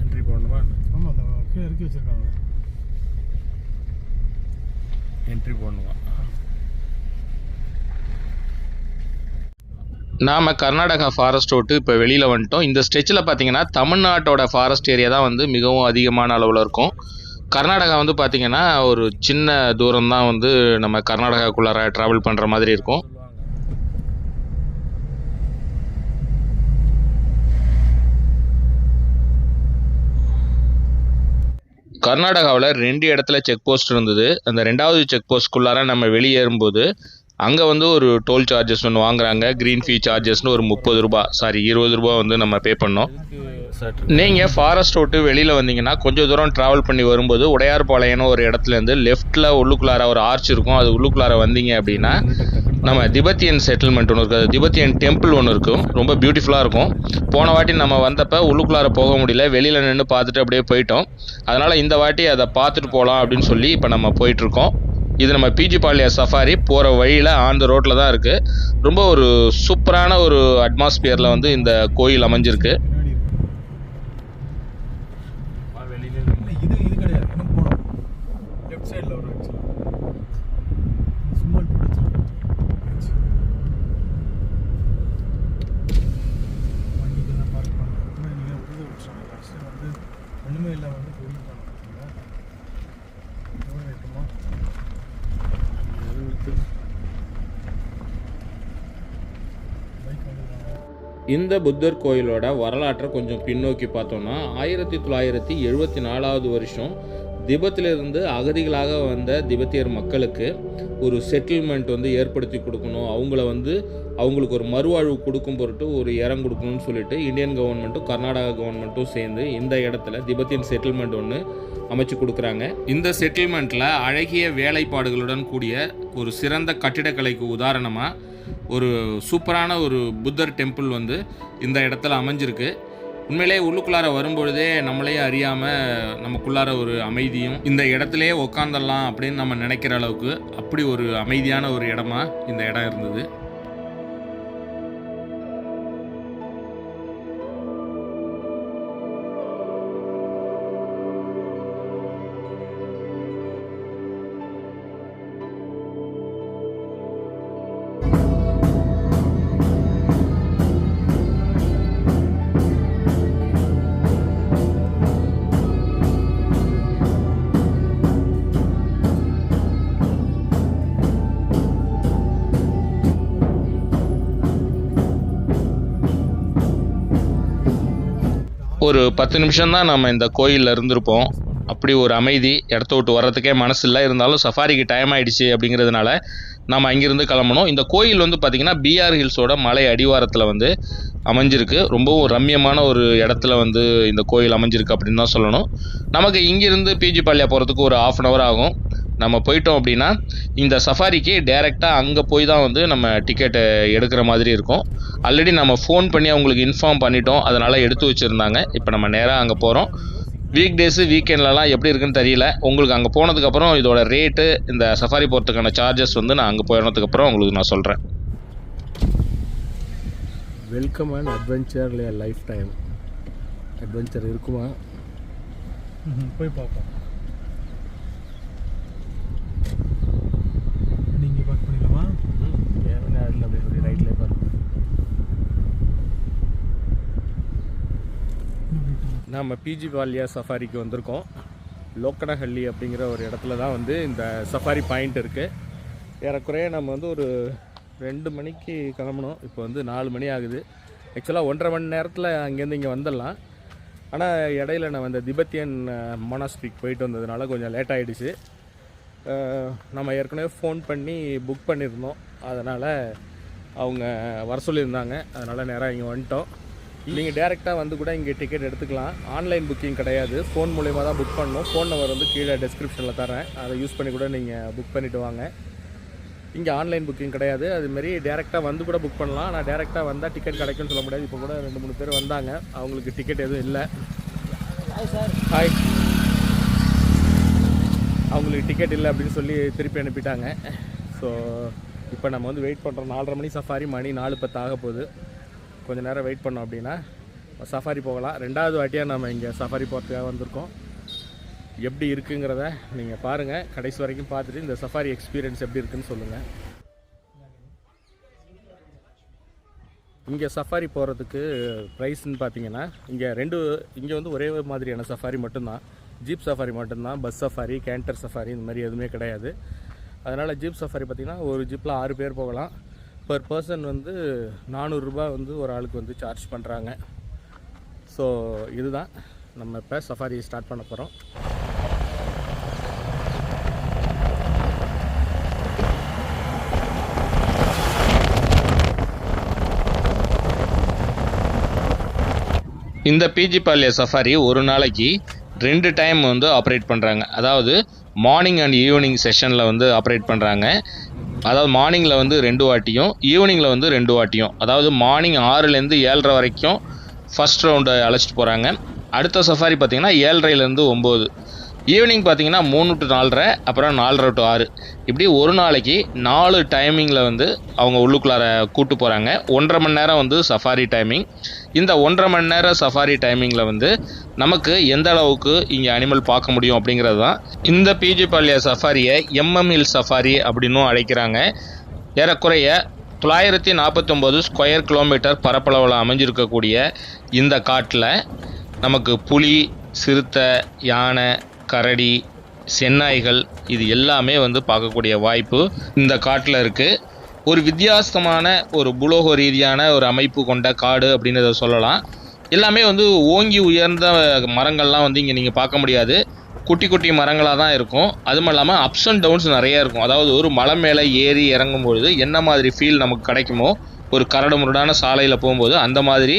என்ட்ரி போடணுமா? ஆமாம், அதை கீழே இறக்கி வச்சுருக்காங்க. என்ட்ரி போடணுமா? நாம் கர்நாடகா ஃபாரஸ்ட் விட்டு இப்போ வெளியில் வந்துட்டோம். இந்த ஸ்ட்ரெச்சில் பார்த்தீங்கன்னா தமிழ்நாட்டோட ஃபாரஸ்ட் ஏரியா தான் வந்து மிகவும் அதிகமான அளவில் இருக்கும். கர்நாடகா வந்து பார்த்திங்கன்னா ஒரு சின்ன தூரம் தான் வந்து நம்ம கர்நாடகாக்குள்ளார ட்ராவல் பண்ணுற மாதிரி இருக்கும். கர்நாடகாவில் 2 இடத்துல செக் போஸ்ட் இருந்தது. அந்த 2வது செக் போஸ்ட்குள்ளார நம்ம வெளியேறும்போது அங்கே வந்து ஒரு டோல் சார்ஜஸ் ஒன்று வாங்குறாங்க. க்ரீன் ஃபீ சார்ஜஸ்னு ஒரு 30 ரூபா, சாரி 20 ரூபா வந்து நம்ம பே பண்ணோம். நீங்கள் ஃபாரஸ்ட் விட்டு வெளியில் வந்தீங்கன்னா கொஞ்சம் தூரம் ட்ராவல் பண்ணி வரும்போது உடையார்பாளையம்னு ஒரு இடத்துலேருந்து லெஃப்ட்டில் உள்ளுக்குள்ளார ஒரு ஆர்ச் இருக்கும். அது உள்ளுக்குள்ளார வந்தீங்க அப்படின்னா நம்ம திபெத்தியன் செட்டில்மெண்ட் ஒன்று இருக்குது. திபெத்தியன் டெம்பிள் ஒன்று இருக்கும். ரொம்ப பியூட்டிஃபுல்லாக இருக்கும். போன வாட்டி நம்ம வந்தப்போ உள்ளுக்குள்ளார போக முடியல, வெளியில் நின்று பார்த்துட்டு அப்படியே போயிட்டோம். அதனால் இந்த வாட்டி அதை பார்த்துட்டு போகலாம் அப்படின்னு சொல்லி இப்போ நம்ம போயிட்டுருக்கோம். இது நம்ம பிஜி பாளைய சஃபாரி போகிற வழியில் ஆன் த ரோட்டில் தான் இருக்குது. ரொம்ப ஒரு சூப்பரான ஒரு அட்மாஸ்பியரில் வந்து இந்த கோயில் அமைஞ்சிருக்கு. இது கிடையாது. இன்னும் போனோம். லெஃப்ட் சைடில் ஒரு சும்மா வண்டிக்கெல்லாம் பார்க் பண்ணுறோம். நீங்கள் புது விஷயம் ஃபஸ்ட்டு வந்து ஒன்றுமே இல்லை வந்து கோயில் பண்ண எவ்வளோ இருக்குமா? பைக் வந்துருக்காங்க. இந்த புத்தர் கோயிலோட வரலாற்றை கொஞ்சம் பின்னோக்கி பார்த்தோம்னா 1974வது வருஷம் திபெத்திலிருந்து அகதிகளாக வந்த திபெத்தியர் மக்களுக்கு ஒரு செட்டில்மெண்ட் வந்து ஏற்படுத்தி கொடுக்கணும், அவங்களுக்கு ஒரு மறுவாழ்வு கொடுக்கும் பொருட்டு ஒரு இடம் கொடுக்கணும்னு சொல்லிட்டு இந்தியன் கவர்மெண்ட்டும் கர்நாடகா கவர்மெண்ட்டும் சேர்ந்து இந்த இடத்துல திபெத்தியன் செட்டில்மெண்ட் ஒன்று அமைச்சு கொடுக்குறாங்க. இந்த செட்டில்மெண்ட்டில் அழகிய வேலைப்பாடுகளுடன் கூடிய ஒரு சிறந்த கட்டிடக்கலைக்கு உதாரணமாக ஒரு சூப்பரான ஒரு புத்தர் டெம்பிள் வந்து இந்த இடத்துல அமைஞ்சிருக்கு. உண்மையிலே உள்ளுக்குள்ளார வரும்பொழுதே நம்மளே அறியாமல் நமக்குள்ளார ஒரு அமைதியும், இந்த இடத்துலையே உக்காந்துடலாம் அப்படின்னு நம்ம நினைக்கிற அளவுக்கு அப்படி ஒரு அமைதியான ஒரு இடமா இந்த இடம் இருந்தது. ஒரு 10 நிமிஷம் தான் நம்ம இந்த கோயிலில் இருந்திருப்போம். அப்படி ஒரு அமைதி, இடத்த விட்டு வர்றதுக்கே மனசு இல்லை. இருந்தாலும் சஃபாரிக்கு டைம் ஆகிடுச்சு அப்படிங்கிறதுனால நம்ம அங்கேருந்து கிளம்பணும். இந்த கோயில் வந்து பார்த்திங்கன்னா பிஆர் ஹில்ஸோட மலை அடிவாரத்தில் வந்து அமைஞ்சிருக்கு. ரொம்பவும் ரம்மியமான ஒரு இடத்துல வந்து இந்த கோயில் அமைஞ்சிருக்கு அப்படின்னு தான் சொல்லணும். நமக்கு இங்கேருந்து பிஜி பால்யா போகிறதுக்கு ஒரு 1/2 hour ஆகும். நம்ம போயிட்டோம் அப்படின்னா இந்த சஃபாரிக்கு டேரெக்டாக அங்கே போய் தான் வந்து நம்ம டிக்கெட்டை எடுக்கிற மாதிரி இருக்கும். ஆல்ரெடி நம்ம ஃபோன் பண்ணி அவங்களுக்கு இன்ஃபார்ம் பண்ணிட்டோம், அதனால் எடுத்து வச்சுருந்தாங்க. இப்போ நம்ம நேராக அங்கே போகிறோம். வீக் டேஸு வீக்கெண்ட்லலாம் எப்படி இருக்குன்னு தெரியல. உங்களுக்கு அங்கே போனதுக்கப்புறம் இதோட ரேட்டு, இந்த சஃபாரி போகிறதுக்கான சார்ஜஸ் வந்து நான் அங்கே போனதுக்கப்புறம் உங்களுக்கு நான் சொல்கிறேன். Welcome and adventure life time. Adventure இருக்குமா? போய் பார்ப்போம். நீங்கள் பார்க் பண்ணிக்கலாமா? அதில் அப்படி ரைட்லேயே பார்க்க. நம்ம பிஜி பால்யா சஃபாரிக்கு வந்திருக்கோம். லோக்கனஹள்ளி அப்படிங்கிற ஒரு இடத்துல தான் வந்து இந்த சஃபாரி பாயிண்ட் இருக்குது. ஏறக்குறைய நம்ம வந்து ஒரு 2 மணிக்கு கிளம்பணும். இப்போ வந்து 4 மணி ஆகுது. ஆக்சுவலாக 1.5 மணி நேரத்தில் அங்கேருந்து இங்கே வந்துடலாம். ஆனால் இடையில நான் இந்த திபெத்தியன் மொனாஸ்ட்ரிக் போயிட்டு வந்ததுனால கொஞ்சம் லேட் ஆகிடுச்சு. நம்ம ஏற்கனவே ஃபோன் பண்ணி புக் பண்ணியிருந்தோம், அதனால் அவங்க வர சொல்லியிருந்தாங்க. அதனால் நேராக இங்கே வந்துட்டோம். நீங்கள் டேரெக்டாக வந்து கூட இங்கே டிக்கெட் எடுத்துக்கலாம். ஆன்லைன் புக்கிங் கிடையாது, ஃபோன் மூலிமா தான் புக் பண்ணணும். ஃபோன் நம்பர் வந்து கீழே டிஸ்கிரிப்ஷனில் தரேன், அதை யூஸ் பண்ணி கூட நீங்கள் புக் பண்ணிவிட்டு வாங்க. இங்கே ஆன்லைன் புக்கிங் கிடையாது. அதுமாரி டேரெக்டாக வந்து கூட புக் பண்ணலாம். ஆனால் டேரெக்டாக வந்தால் டிக்கெட் கிடைக்கும்னு சொல்ல முடியாது. இப்போ கூட 2-3 பேர் வந்தாங்க, அவங்களுக்கு டிக்கெட் எதுவும் இல்லை. ஹாய். அவங்களுக்கு டிக்கெட் இல்லை அப்படின்னு சொல்லி திருப்பி அனுப்பிட்டாங்க. ஸோ இப்போ நம்ம வந்து வெயிட் பண்ணுறோம். 4:30 மணி சஃபாரி, மணி 4:10 ஆக போகுது. கொஞ்சம் நேரம் வெயிட் பண்ணோம் அப்படின்னா சஃபாரி போகலாம். 2வது வாட்டியாக நம்ம இங்கே சஃபாரி போகிறதுக்காக வந்திருக்கோம். எப்படி இருக்குங்கிறத நீங்கள் பாருங்கள். கடைசி வரைக்கும் பார்த்துட்டு இந்த சஃபாரி எக்ஸ்பீரியன்ஸ் எப்படி இருக்குன்னு சொல்லுங்கள். இங்கே சஃபாரி போகிறதுக்கு ப்ரைஸ்ன்னு பார்த்தீங்கன்னா இங்கே வந்து ஒரே மாதிரியான சஃபாரி மட்டும்தான். ஜீப் சஃபாரி மட்டும்தான். பஸ் சஃபாரி, கேண்டர் சஃபாரி இந்த மாதிரி எதுவுமே கிடையாது. அதனால் ஜீப் சஃபாரி பார்த்திங்கன்னா ஒரு ஜீப்பில் 6 பேர் போகலாம். பர் பர்சன் வந்து 400 ரூபாய் வந்து ஒரு ஆளுக்கு வந்து சார்ஜ் பண்ணுறாங்க. ஸோ இதுதான் நம்ம இப்போ சஃபாரி ஸ்டார்ட் பண்ண போகிறோம். இந்த பிஜி பால்யா சஃபாரி ஒரு நாளைக்கு 2 டைம் வந்து ஆப்ரேட் பண்ணுறாங்க. அதாவது மார்னிங் அண்ட் ஈவினிங் செஷனில் வந்து ஆப்ரேட் பண்ணுறாங்க. அதாவது மார்னிங்கில் வந்து 2 வாட்டியும், ஈவினிங்கில் வந்து 2 வாட்டியும். அதாவது மார்னிங் 6லேருந்து 7:30 வரைக்கும் ஃபஸ்ட் ரவுண்டை அழைச்சிட்டு போகிறாங்க. அடுத்த சஃபாரி பார்த்திங்கன்னா 7:30லேருந்து 9. ஈவினிங் பார்த்திங்கன்னா 3 to 4:30, அப்புறம் 4:30 to 6. இப்படி ஒரு நாளைக்கு 4 டைமிங்கில் வந்து அவங்க உள்ளுக்குள்ளார கூட்டு போகிறாங்க. 1.5 மணி நேரம் வந்து சஃபாரி டைமிங். இந்த 1.5 மணி நேரம் சஃபாரி டைமிங்கில் வந்து நமக்கு எந்த அளவுக்கு இங்கே அனிமல் பார்க்க முடியும் அப்படிங்கிறது தான். இந்த PG Palya சஃபாரியை MM hill safari அப்படின்னும் அழைக்கிறாங்க. ஏறக்குறைய 949 ஸ்கொயர் கிலோமீட்டர் பரப்பளவில் அமைஞ்சிருக்கக்கூடிய இந்த காட்டில் நமக்கு புலி, சிறுத்தை, யானை, கரடி, செந்நாய்கள் இது எல்லாமே வந்து பார்க்கக்கூடிய வாய்ப்பு இந்த காட்டில் இருக்குது. ஒரு வித்தியாசமான ஒரு புலோக ரீதியான ஒரு அமைப்பு கொண்ட காடு அப்படின்னு இதை சொல்லலாம். எல்லாமே வந்து ஓங்கி உயர்ந்த மரங்கள்லாம் வந்து இங்கே நீங்கள் பார்க்க முடியாது. குட்டி குட்டி மரங்களாக தான் இருக்கும். அதுவும் இல்லாமல் அப்ஸ் அண்ட் டவுன்ஸ் நிறைய இருக்கும். அதாவது ஒரு மலை மேலே ஏறி இறங்கும்பொழுது என்ன மாதிரி ஃபீல் நமக்கு கிடைக்குமோ ஒரு கரடு முரடான சாலையில் போகும்போது, அந்த மாதிரி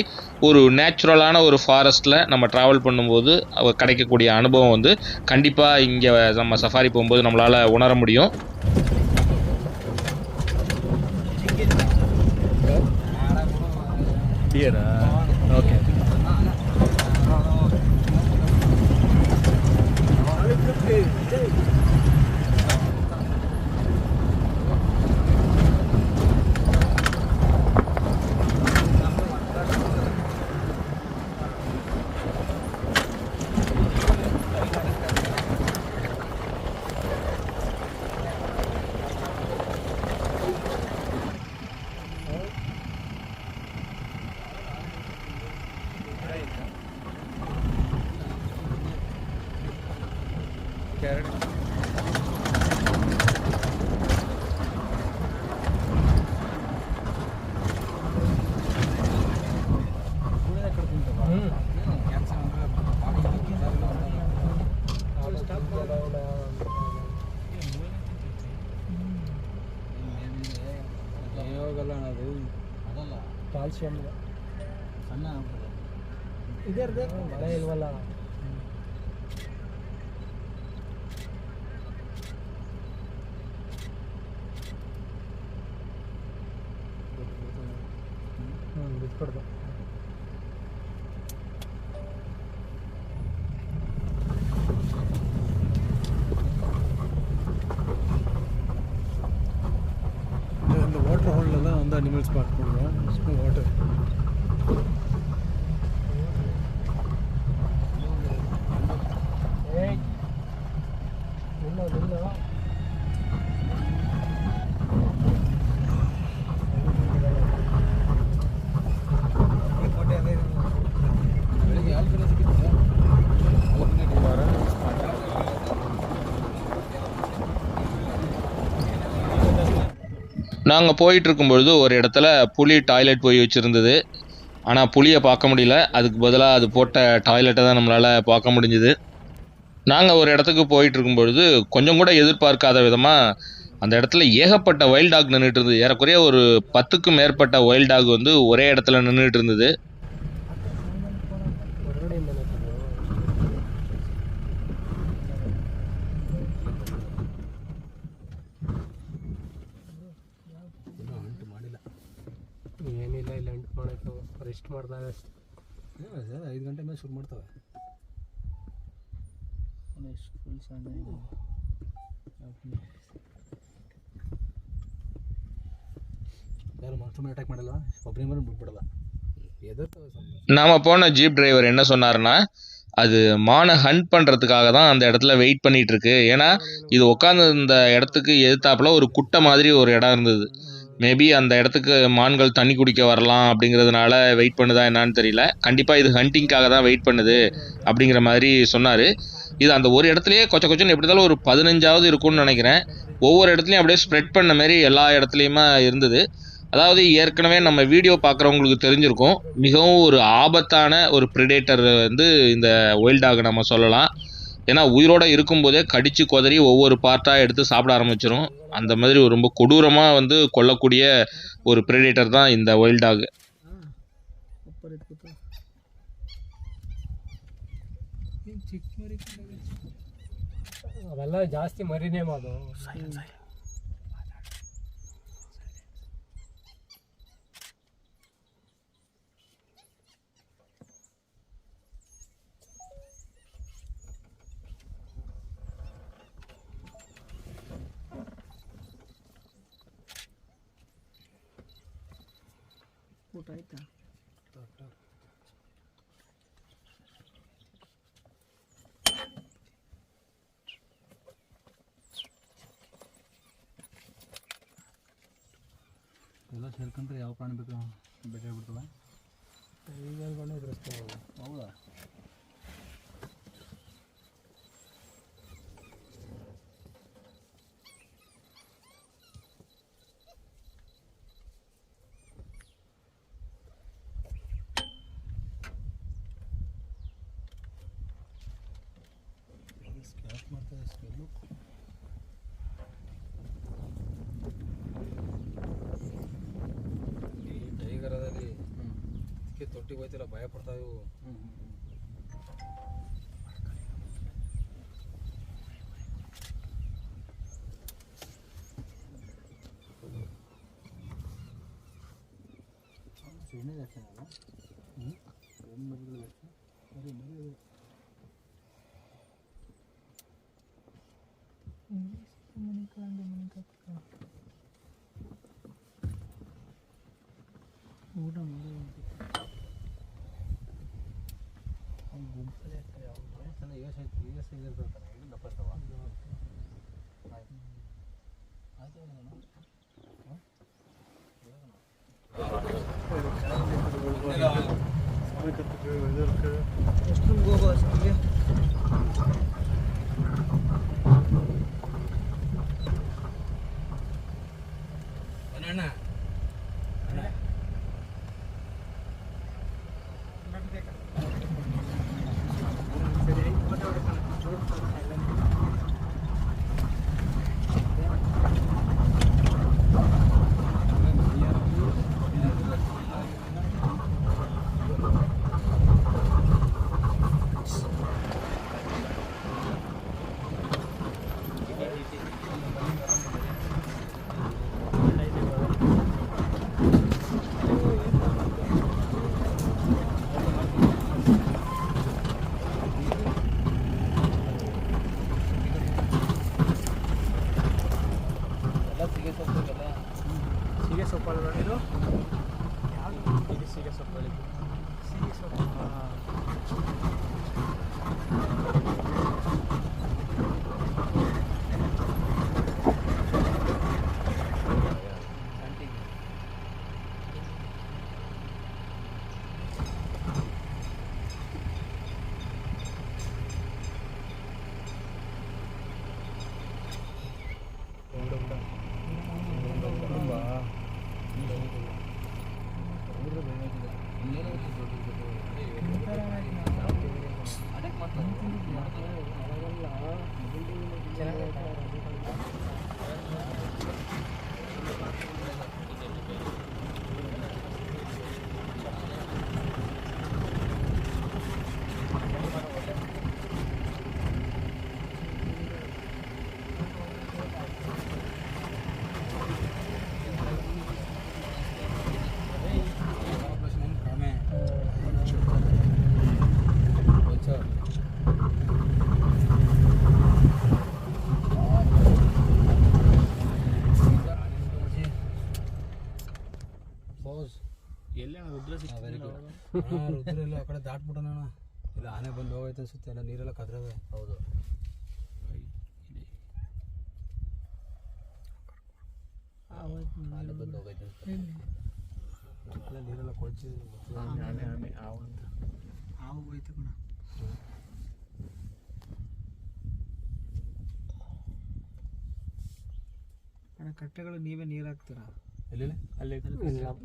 ஒரு நேச்சுரலான ஒரு ஃபாரஸ்ட்டில் நம்ம ட்ராவல் பண்ணும்போது கிடைக்கக்கூடிய அனுபவம் வந்து கண்டிப்பாக இங்கே நம்ம சஃபாரி போகும்போது நம்மளால் உணர முடியும். ஓகே. ಆಗಲ್ಲ ಅನ್ನೋದು ಅದಲ್ಲ ಕ್ಯಾಲ್ಸಿಯಂ ಸಣ್ಣ ಇದರದೇ ಮಳೆ ಇಲ್ವಲ್ಲ. ಬಿಟ್ಕೊಡ್ದು இந்த வாட்டர் ஹோலில் தான் வந்து அனிமல்ஸ் பார்க்க போடுவோம். வாட்டர் நாங்கள் போயிட்டு இருக்கும்பொழுது ஒரு இடத்துல புலி டாய்லெட் போய் வச்சுருந்தது. ஆனால் புலியை பார்க்க முடியல. அதுக்கு பதிலாக அது போட்ட டாய்லெட்டை தான் நம்மளால் பார்க்க முடிஞ்சுது. நாங்கள் ஒரு இடத்துக்கு போயிட்டு இருக்கும்பொழுது கொஞ்சம் கூட எதிர்பார்க்காத விதமாக அந்த இடத்துல ஏகப்பட்ட வைல்ட் டாக் நின்றுட்டு இருந்தது. ஏறக்குறைய ஒரு 10க்கும் மேற்பட்ட வைல்ட் டாக் வந்து ஒரே இடத்துல நின்றுட்டு இருந்தது. ಏನಿಲ್ಲ ಇಲ್ಲ ಎಂಟು ಮಾಡೋದು ರೆಸ್ಟ್ ಮಾಡಿದಾಗ ಅಷ್ಟೇ. 5 ಗಂಟೆ ಮೇಲೆ ಶುರು ಮಾಡ್ತವೆ. ಫುಲ್ ಸಣ್ಣ ಯಾರು ಮಾಸ್ಟರ್ ಮೇಲೆ ಅಟ್ಯಾಕ್ ಮಾಡಲ್ಲ, ಒಬ್ಬನೇ ಮೇಲೆ ಬಿಟ್ಬಿಡಲ್ಲ. நாம போன ஜீப் டிரைவர் என்ன சொன்னாருன்னா, அது மானை ஹண்ட் பண்ணுறதுக்காக தான் அந்த இடத்துல வெயிட் பண்ணிட்டு இருக்கு. ஏன்னா இது உட்காந்து இந்த இடத்துக்கு எதிர்த்தாப்புல ஒரு குட்டை மாதிரி ஒரு இடம் இருந்தது. மேபி அந்த இடத்துக்கு மான்கள் தண்ணி குடிக்க வரலாம் அப்படிங்கிறதுனால வெயிட் பண்ணுதா என்னான்னு தெரியல. கண்டிப்பாக இது ஹண்டிங்காக தான் வெயிட் பண்ணுது அப்படிங்கிற மாதிரி சொன்னார். இது அந்த ஒரு இடத்துலையே கொச்சன்னு எப்படி இருந்தாலும் ஒரு 15ஆவது இருக்கும்னு நினைக்கிறேன். ஒவ்வொரு இடத்துலையும் அப்படியே ஸ்ப்ரெட் பண்ண மாதிரி எல்லா இடத்துலையுமே இருந்தது. அதாவது ஏற்கனவே நம்ம வீடியோ பார்க்குறவங்களுக்கு தெரிஞ்சிருக்கும், மிகவும் ஒரு ஆபத்தான ஒரு ப்ரிடேட்டர் வந்து இந்த ஒயில்ட் டாக் நம்ம சொல்லலாம். ஏன்னா உயிரோடு இருக்கும்போதே கடித்து கொதறி ஒவ்வொரு பார்ட்டாக எடுத்து சாப்பிட ஆரம்பிச்சிடும். அந்த மாதிரி ஒரு ரொம்ப கொடூரமாக வந்து கொல்லக்கூடிய ஒரு ப்ரிடேட்டர் தான் இந்த ஒயில்ட் டாக். ಅವೆಲ್ಲ ಜಾಸ್ತಿ ಮರಿನೇ ಮಾಡು. ಊಟ ಆಯ್ತಾ? ಎಲ್ಲ ಸೇರ್ಕೊಂಡ್ರೆ ಯಾವ ಪ್ರಾಣಿ ಬೇಕು ಬೇಕಾಗ್ಬಿಡ್ತದೆ. ಈಗಲ್ಗಳೇ ಎದುರಿಸ್ತಾವೆ. ಹೌದಾ? ಸ್ಕ್ಯಾಚ್ ಮಾಡ್ತಾರೆ ಸ್ಕೆಲ್ಲು. ಟೈಗರದಲ್ಲಿ ತೊಟ್ಟಿಗೆ ಹೋಯ್ತಿಲ್ಲ, ಭಯ ಪಡ್ತಾವೆ ಇವು. ಎಣ್ಣೆ ಜಾಸ್ತಿ ಅಲ್ಲ, ಎಣ್ಣೆ ಜಾಸ್ತಿ ಅದೇ ಮರಿ ಊಟ ಮಾಡಿ ಗುಂಪಲ್ಲಿ ಚೆನ್ನಾಗಿ US ಇರ್ತಾರೆ ದಪ್ಪಸ್ತವ. ಎಷ್ಟು ಹೋಗೋ ಅಷ್ಟೇ ಅಣ್ಣ ಸೊಪ್ಪಲ್ಲಿ ಬಂದಿದ್ದು ಇದು ಸೀಗೆ ಸೊಪ್ಪು ಬೆಳಿಗ್ಗೆ ಸೀಗೆ ಸೊಪ್ಪು. ರುದ್ರೆಲ್ಲ ಆ ಕಡೆ ದಾಟ್ಬಿಟ್ಟಣ ಇಲ್ಲ ಆನೆ ಬಂದು ಹೋಗೈತೆ ಅನ್ಸುತ್ತೆ ಎಲ್ಲ ನೀರೆಲ್ಲ ಕದ್ರವೆ. ಹೌದು ಆನೆ ಬಂದು ಹೋಗೈತೆ ಎಲ್ಲ ನೀರೆಲ್ಲ ಕೊಳ್ಚಿ ಹಾವು ಹೋಯ್ತು ಕಣ. ಅಣ್ಣ ಕಟ್ಟೆಗಳು ನೀವೇ ನೀರು ಹಾಕ್ತೀರಾ? ಎಲ್ಲಿ ಅಲ್ಲಿ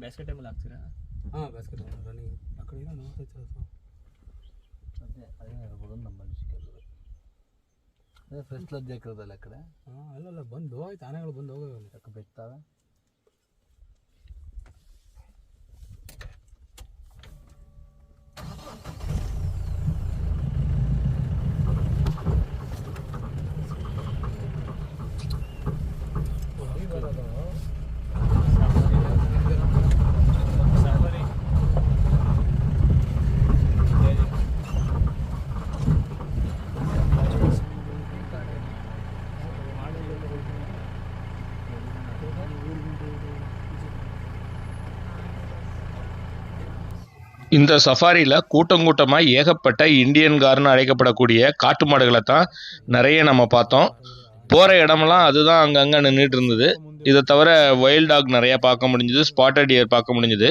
ಬೇಸಿಗೆ ಟೈಮಲ್ಲಿ ಹಾಕ್ತೀರಾ? ಹಾಂ ಬೇಸಿಗೆ ರನ್ನಿಂಗ್ ಆ ಕಡೆ ಏನೋ ನೋಡ್ತೈತೆ ಅದು. ಅದೇ ಹೇಳ್ಬೋದು ನಮ್ಮ ಮನುಷ್ಯರಿಗೆ ಅದೇ ಫ್ರೆಶ್ ಲಜ್ಜೆ ಹಾಕಿರೋದಲ್ಲ ಆ ಕಡೆ. ಹಾಂ ಅಲ್ಲಲ್ಲ ಬಂದು ಹೋಯ್ತು ಆನೆಗಳು ಬಂದು ಹೋಗವೆ ಯಾಕೆ ಬೆಟ್ಟಾವೆ. இந்த சஃபாரியில் கூட்டமாக ஏகப்பட்ட இந்தியன் கார்னு அழைக்கப்படக்கூடிய காட்டு மாடுகளை தான் நிறைய நம்ம பார்த்தோம். போகிற இடமெல்லாம் அதுதான் அங்கங்கே நின்றுட்டு இருந்தது. இதை தவிர வைல்ட் டாக் நிறையா பார்க்க முடிஞ்சுது, ஸ்பாட்டட் டியர் பார்க்க முடிஞ்சுது.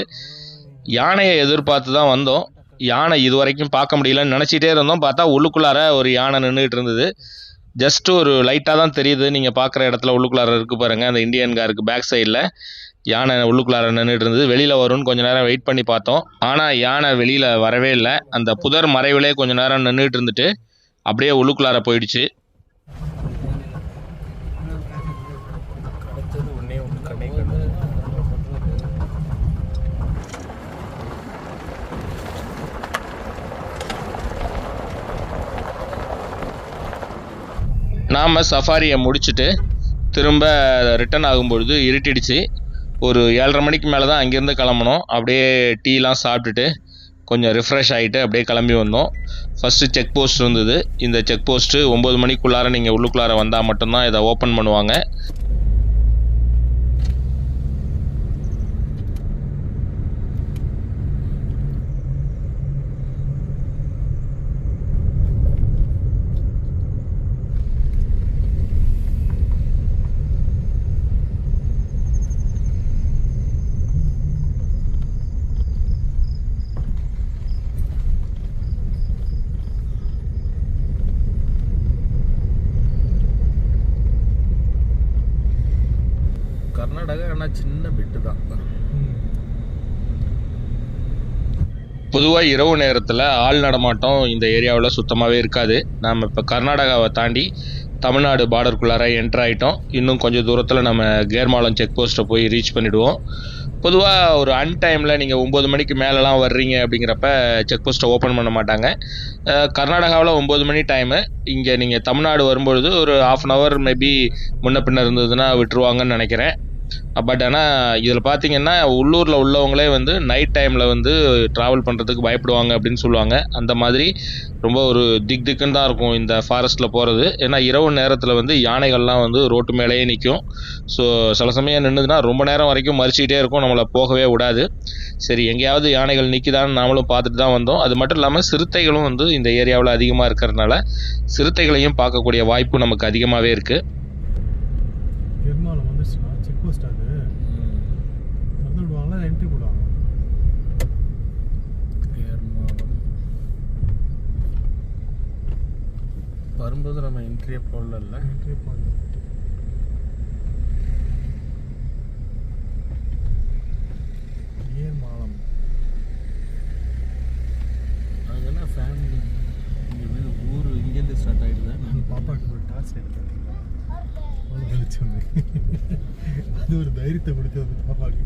யானையை எதிர்பார்த்து தான் வந்தோம். யானை இது வரைக்கும் பார்க்க முடியலன்னு நினச்சிட்டே இருந்தோம். பார்த்தா உள்ளுக்குள்ளார ஒரு யானை நின்றுட்டு இருந்தது. ஜஸ்ட் ஒரு லைட்டாக தான் தெரியுது. நீங்கள் பார்க்குற இடத்துல உள்ளுக்குள்ளார இருக்குது பாருங்கள், அந்த இந்தியன் காருக்கு பேக் சைடில் யானை உள்ளுக்குள்ளார நின்றுட்டு இருந்தது. வெளியில் வரும்னு கொஞ்சம் நேரம் வெயிட் பண்ணி பார்த்தோம். ஆனால் யானை வெளியில் வரவே இல்லை. அந்த புதர் மறைவிலே கொஞ்சம் நேரம் நின்றுட்டு இருந்துட்டு அப்படியே உள்ளுக்குள்ளார போயிடுச்சு. நாம் சஃபாரியை முடிச்சுட்டு திரும்ப ரிட்டர்ன் ஆகும்பொழுது இருட்டிடுச்சு. ஒரு 7:30 மணிக்கு மேலே தான் அங்கேருந்து கிளம்பணும். அப்படியே டீலாம் சாப்பிட்டுட்டு கொஞ்சம் ரிஃப்ரெஷ் ஆகிட்டு அப்படியே கிளம்பி வந்தோம். ஃபஸ்ட்டு செக் போஸ்ட் இருந்தது. இந்த செக் போஸ்ட்டு 9 மணிக்குள்ளார நீங்கள் உள்ளுக்குள்ளார வந்தால் மட்டும்தான் இதை ஓப்பன் பண்ணுவாங்க. கர்நாடகா ஆனால் சின்ன பிட்டு தான். பொதுவாக இரவு நேரத்தில் ஆள் நடமாட்டம் இந்த ஏரியாவில் சுத்தமாகவே இருக்காது. நாம் இப்போ கர்நாடகாவை தாண்டி தமிழ்நாடு பார்டருக்குள்ளார என்ட்ரு ஆகிட்டோம். இன்னும் கொஞ்சம் தூரத்தில் நம்ம கேர்மாலம் செக் போஸ்ட்டை போய் ரீச் பண்ணிவிடுவோம். பொதுவாக ஒரு அன்டைமில் நீங்கள் 9 மணிக்கு மேலெலாம் வர்றீங்க அப்படிங்கிறப்ப செக் போஸ்ட்டை ஓப்பன் பண்ண மாட்டாங்க. கர்நாடகாவில் 9 மணி டைமு. இங்கே நீங்கள் தமிழ்நாடு வரும்பொழுது ஒரு 1/2 hour மேபி முன்ன பின்ன இருந்ததுன்னா விட்டுருவாங்கன்னு நினைக்கிறேன். பட் ஆனால் இதில் பார்த்தீங்கன்னா உள்ளூரில் உள்ளவங்களே வந்து நைட் டைமில் வந்து ட்ராவல் பண்ணுறதுக்கு பயப்படுவாங்க அப்படின்னு சொல்லுவாங்க. அந்த மாதிரி ரொம்ப ஒரு திக்குன்னு தான் இருக்கும் இந்த ஃபாரஸ்ட்டில் போகிறது. ஏன்னா இரவு நேரத்தில் வந்து யானைகள்லாம் வந்து ரோட்டு மேலேயே நிற்கும். ஸோ சில சமயம் நின்றுதுன்னா ரொம்ப நேரம் வரைக்கும் மறிச்சிக்கிட்டே இருக்கும், நம்மளை போகவே விடாது. சரி, எங்கேயாவது யானைகள் நிற்கிதான்னு நாமளும் பார்த்துட்டு தான் வந்தோம். அது மட்டும் இல்லாமல் சிறுத்தைகளும் வந்து இந்த ஏரியாவில் அதிகமாக இருக்கிறதுனால சிறுத்தைகளையும் பார்க்கக்கூடிய வாய்ப்பு நமக்கு அதிகமாகவே இருக்குது. பெருமாள் வந்துச்சுன்னா செக் போஸ்ட் அது திறந்து விடுவாங்களா என்ட்ரி போடுவாங்க. வரும்போது நம்ம என்ட்ரியே போடல. என்ட்ரி போடல. ஏர்மாலம் அங்கன்னா ஃபேமிலி இங்கே ஊர் இங்கேருந்து ஸ்டார்ட் ஆகிடுது. நான் பாப்பாக்கு ஒரு டார்ச் எடுத்தேன். அது ஒரு தைரியத்தை கொடுத்தது பாப்பாக்கு.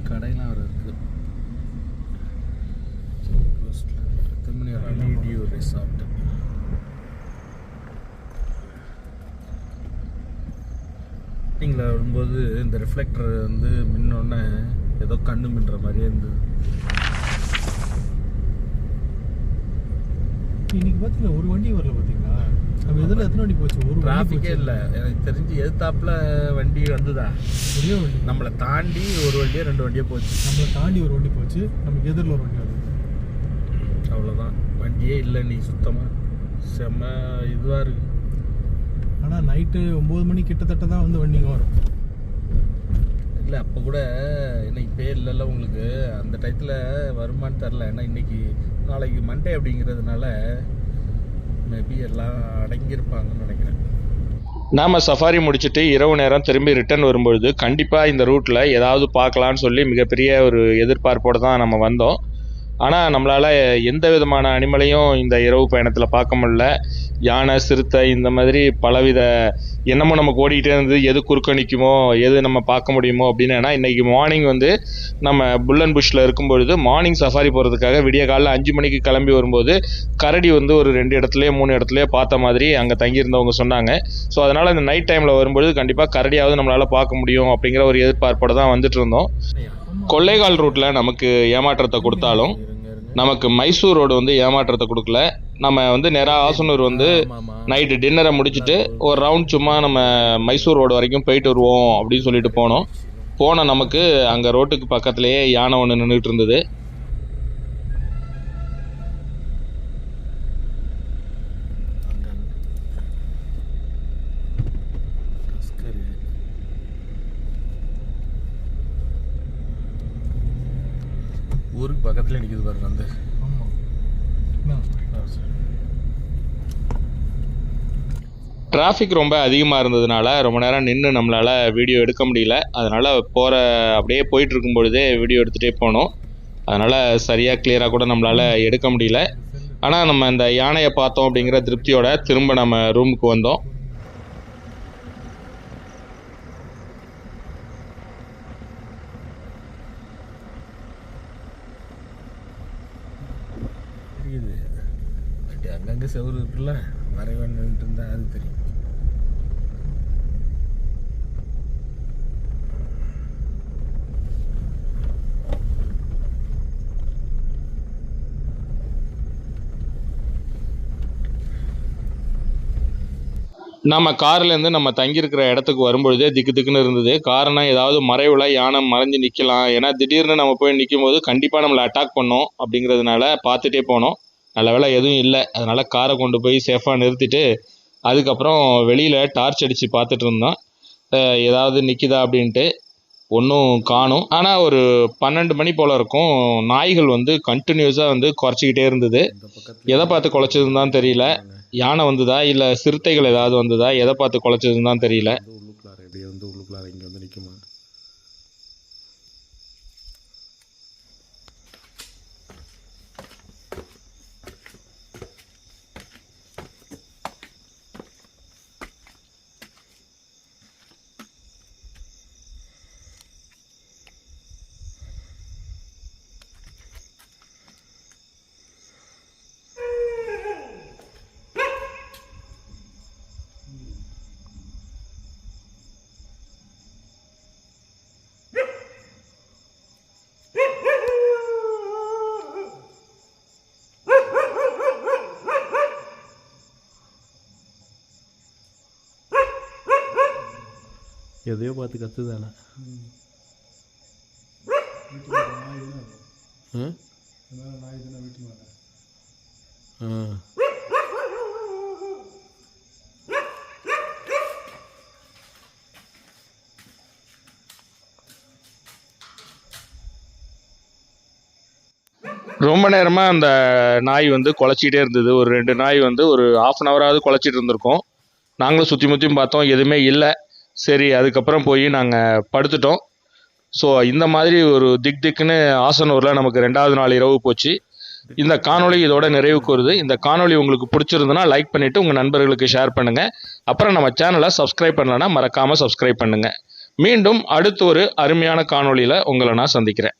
கடையெல்லாம் ஒரு இருக்குது. திருமணி ரிசார்ட். நீங்கள வரும்போது இந்த ரிஃப்ளெக்டர் வந்து மின்னோடனே ஏதோ கண்ணு மின்ற மாதிரியே இருந்தது. இன்னைக்கு பார்த்தீங்களா ஒரு வண்டி வரல பார்த்தீங்களா? நம்ம எதில் எத்தனை வண்டி போச்சு? ஒரு டிராஃபிக்கே இல்லை எனக்கு தெரிஞ்சு. எதிர்த்தாப்புல வண்டி வந்துதா? ஒரே வண்டி. நம்மளை தாண்டி ஒரு வண்டியோ 2 வண்டியோ போச்சு. நம்மளை தாண்டி ஒரு வண்டி போச்சு, நமக்கு எதிரில் ஒரு வண்டி வருது. அவ்வளோதான், வண்டியே இல்லை நீ சுத்தமாக. செம்ம இதுவாக இருக்கு. ஆனால் நைட்டு 9 மணி கிட்டத்தட்ட தான் வந்து வண்டிங்க வரும். இல்லை அப்போ கூட என்ன இப்போயே இல்லைல்ல உங்களுக்கு, அந்த டயத்தில் வருமானு தெரில. ஏன்னா இன்றைக்கி நாளைக்கு மண்டே அப்படிங்கிறதுனால மேபி எல்லாம் அடங்கியிருப்பாங்கன்னு நினைக்கிறேன். நாம் சஃபாரி முடிச்சுட்டு இரவு நேரம் திரும்பி ரிட்டர்ன் வரும்பொழுது கண்டிப்பாக இந்த ரூட்டில் ஏதாவது பார்க்கலான்னு சொல்லி மிகப்பெரிய ஒரு எதிர்பார்ப்போடு தான் நம்ம வந்தோம். ஆனால் நம்மளால் எந்த விதமான அனிமலையும் இந்த இரவு பயணத்தில் பார்க்க முடியல. யானை, சிறுத்தை, இந்த மாதிரி பலவித என்னமோ நமக்கு ஓடிக்கிட்டே இருந்தது. எது குறுக்க நிற்குமோ, எது நம்ம பார்க்க முடியுமோ அப்படின்னு. ஏன்னா இன்றைக்கி மார்னிங் வந்து நம்ம புல்லன் புஷ்ஷில் இருக்கும்பொழுது மார்னிங் சஃபாரி போகிறதுக்காக விடிய காலையில் 5 மணிக்கு கிளம்பி வரும்போது கரடி வந்து ஒரு 2 இடத்துலையோ 3 இடத்துலையோ பார்த்த மாதிரி அங்கே தங்கியிருந்தவங்க சொன்னாங்க. ஸோ அதனால் இந்த நைட் டைமில் வரும்பொழுது கண்டிப்பாக கரடியாவது நம்மளால் பார்க்க முடியும் அப்படிங்கிற ஒரு எதிர்பார்ப்போடு தான் வந்துட்டு இருந்தோம். கொள்ளைகால் ரூட்டில் நமக்கு ஏமாற்றத்தை கொடுத்தாலும் நமக்கு மைசூர் ரோடு வந்து ஏமாற்றத்தை கொடுக்கல. நம்ம வந்து நேராக ஆசனூர் வந்து நைட்டு டின்னரை முடிச்சுட்டு ஒரு ரவுண்ட் சும்மா நம்ம மைசூர் ரோடு வரைக்கும் போயிட்டு வருவோம் அப்படின்னு சொல்லிட்டு போன நமக்கு அங்கே ரோட்டுக்கு பக்கத்துலேயே யானை ஒன்று நின்றுட்டு இருந்தது. ஊருக்கு பக்கத்தில் நிற்கிது பாருங்க அந்த. டிராஃபிக் ரொம்ப அதிகமாக இருந்ததுனால ரொம்ப நேரம் நின்று நம்மளால் வீடியோ எடுக்க முடியல. அதனால் அப்படியே போயிட்டு இருக்கும் பொழுதே வீடியோ எடுத்துகிட்டே போனோம். அதனால் சரியாக கிளியராக கூட நம்மளால் எடுக்க முடியல. ஆனால் நம்ம இந்த யானையை பார்த்தோம் அப்படிங்கிற திருப்தியோட திரும்ப நம்ம ரூமுக்கு வந்தோம். அங்கங்கே செவரு இருக்குல்ல, வரைவன் இருந்தா அது தெரியும். நம்ம கார்லேருந்து நம்ம தங்கியிருக்கிற இடத்துக்கு வரும்பொழுதே திக்குன்னு இருந்தது. காரணம் ஏதாவது மறைவில் யானை மறைஞ்சு நிற்கலாம். ஏன்னா திடீர்னு நம்ம போய் நிற்கும் போது கண்டிப்பாக நம்மளை அட்டாக் பண்ணோம் அப்படிங்கிறதுனால பார்த்துட்டே போனோம். நல்ல வேளை எதுவும் இல்லை. அதனால் காரை கொண்டு போய் சேஃபாக நிறுத்திட்டு அதுக்கப்புறம் வெளியில் டார்ச் அடித்து பார்த்துட்டு இருந்தோம் ஏதாவது நிற்கிதா அப்படின்ட்டு. ஒன்றும் காணும். ஆனால் ஒரு 12 மணி போல் இருக்கும், நாய்கள் வந்து கண்டினியூஸாக வந்து குறைச்சிக்கிட்டே இருந்தது. எதை பார்த்து குலைச்சதுன்னு தான் தெரியல. யானை வந்ததா இல்லை சிறுத்தைகள் ஏதாவது வந்ததா, எதை பார்த்து குலைச்சதுன்னு தான் தெரியல. உள்ளுக்குள்ளார இப்படியே வந்து உள்ளுக்குள்ளார இங்கே வந்து நிற்குமா? எதையோ பார்த்து கற்றுதானே. வீட்டுக்கு நாய் தானே அது. மேலே நாய் தானே வீட்டு மேலே. ரொம்ப நேரமாக அந்த நாய் வந்து குலைச்சிக்கிட்டே இருந்தது. ஒரு 2 நாய் வந்து ஒரு 1/2 அன் ஹவராவது குலைச்சிட்டு இருந்திருக்கோம். நாங்களும் சுற்றி முற்றியும் பார்த்தோம், எதுவுமே இல்லை. சரி, அதுக்கப்புறம் போய் நாங்கள் படுத்துட்டோம். ஸோ இந்த மாதிரி ஒரு திக்குன்னு ஆசனூரில் நமக்கு 2வது நாள் இரவு போச்சு. இந்த காணொளி இதோட நிறைவுக்கு வருது. இந்த காணொளி உங்களுக்கு பிடிச்சிருந்ததுன்னா லைக் பண்ணிவிட்டு உங்கள் நண்பர்களுக்கு ஷேர் பண்ணுங்கள். அப்புறம் நம்ம சேனலை சப்ஸ்கிரைப் பண்ணலைன்னா மறக்காமல் சப்ஸ்கிரைப் பண்ணுங்கள். மீண்டும் அடுத்த ஒரு அருமையான காணொளியில் உங்களை நான் சந்திக்கிறேன்.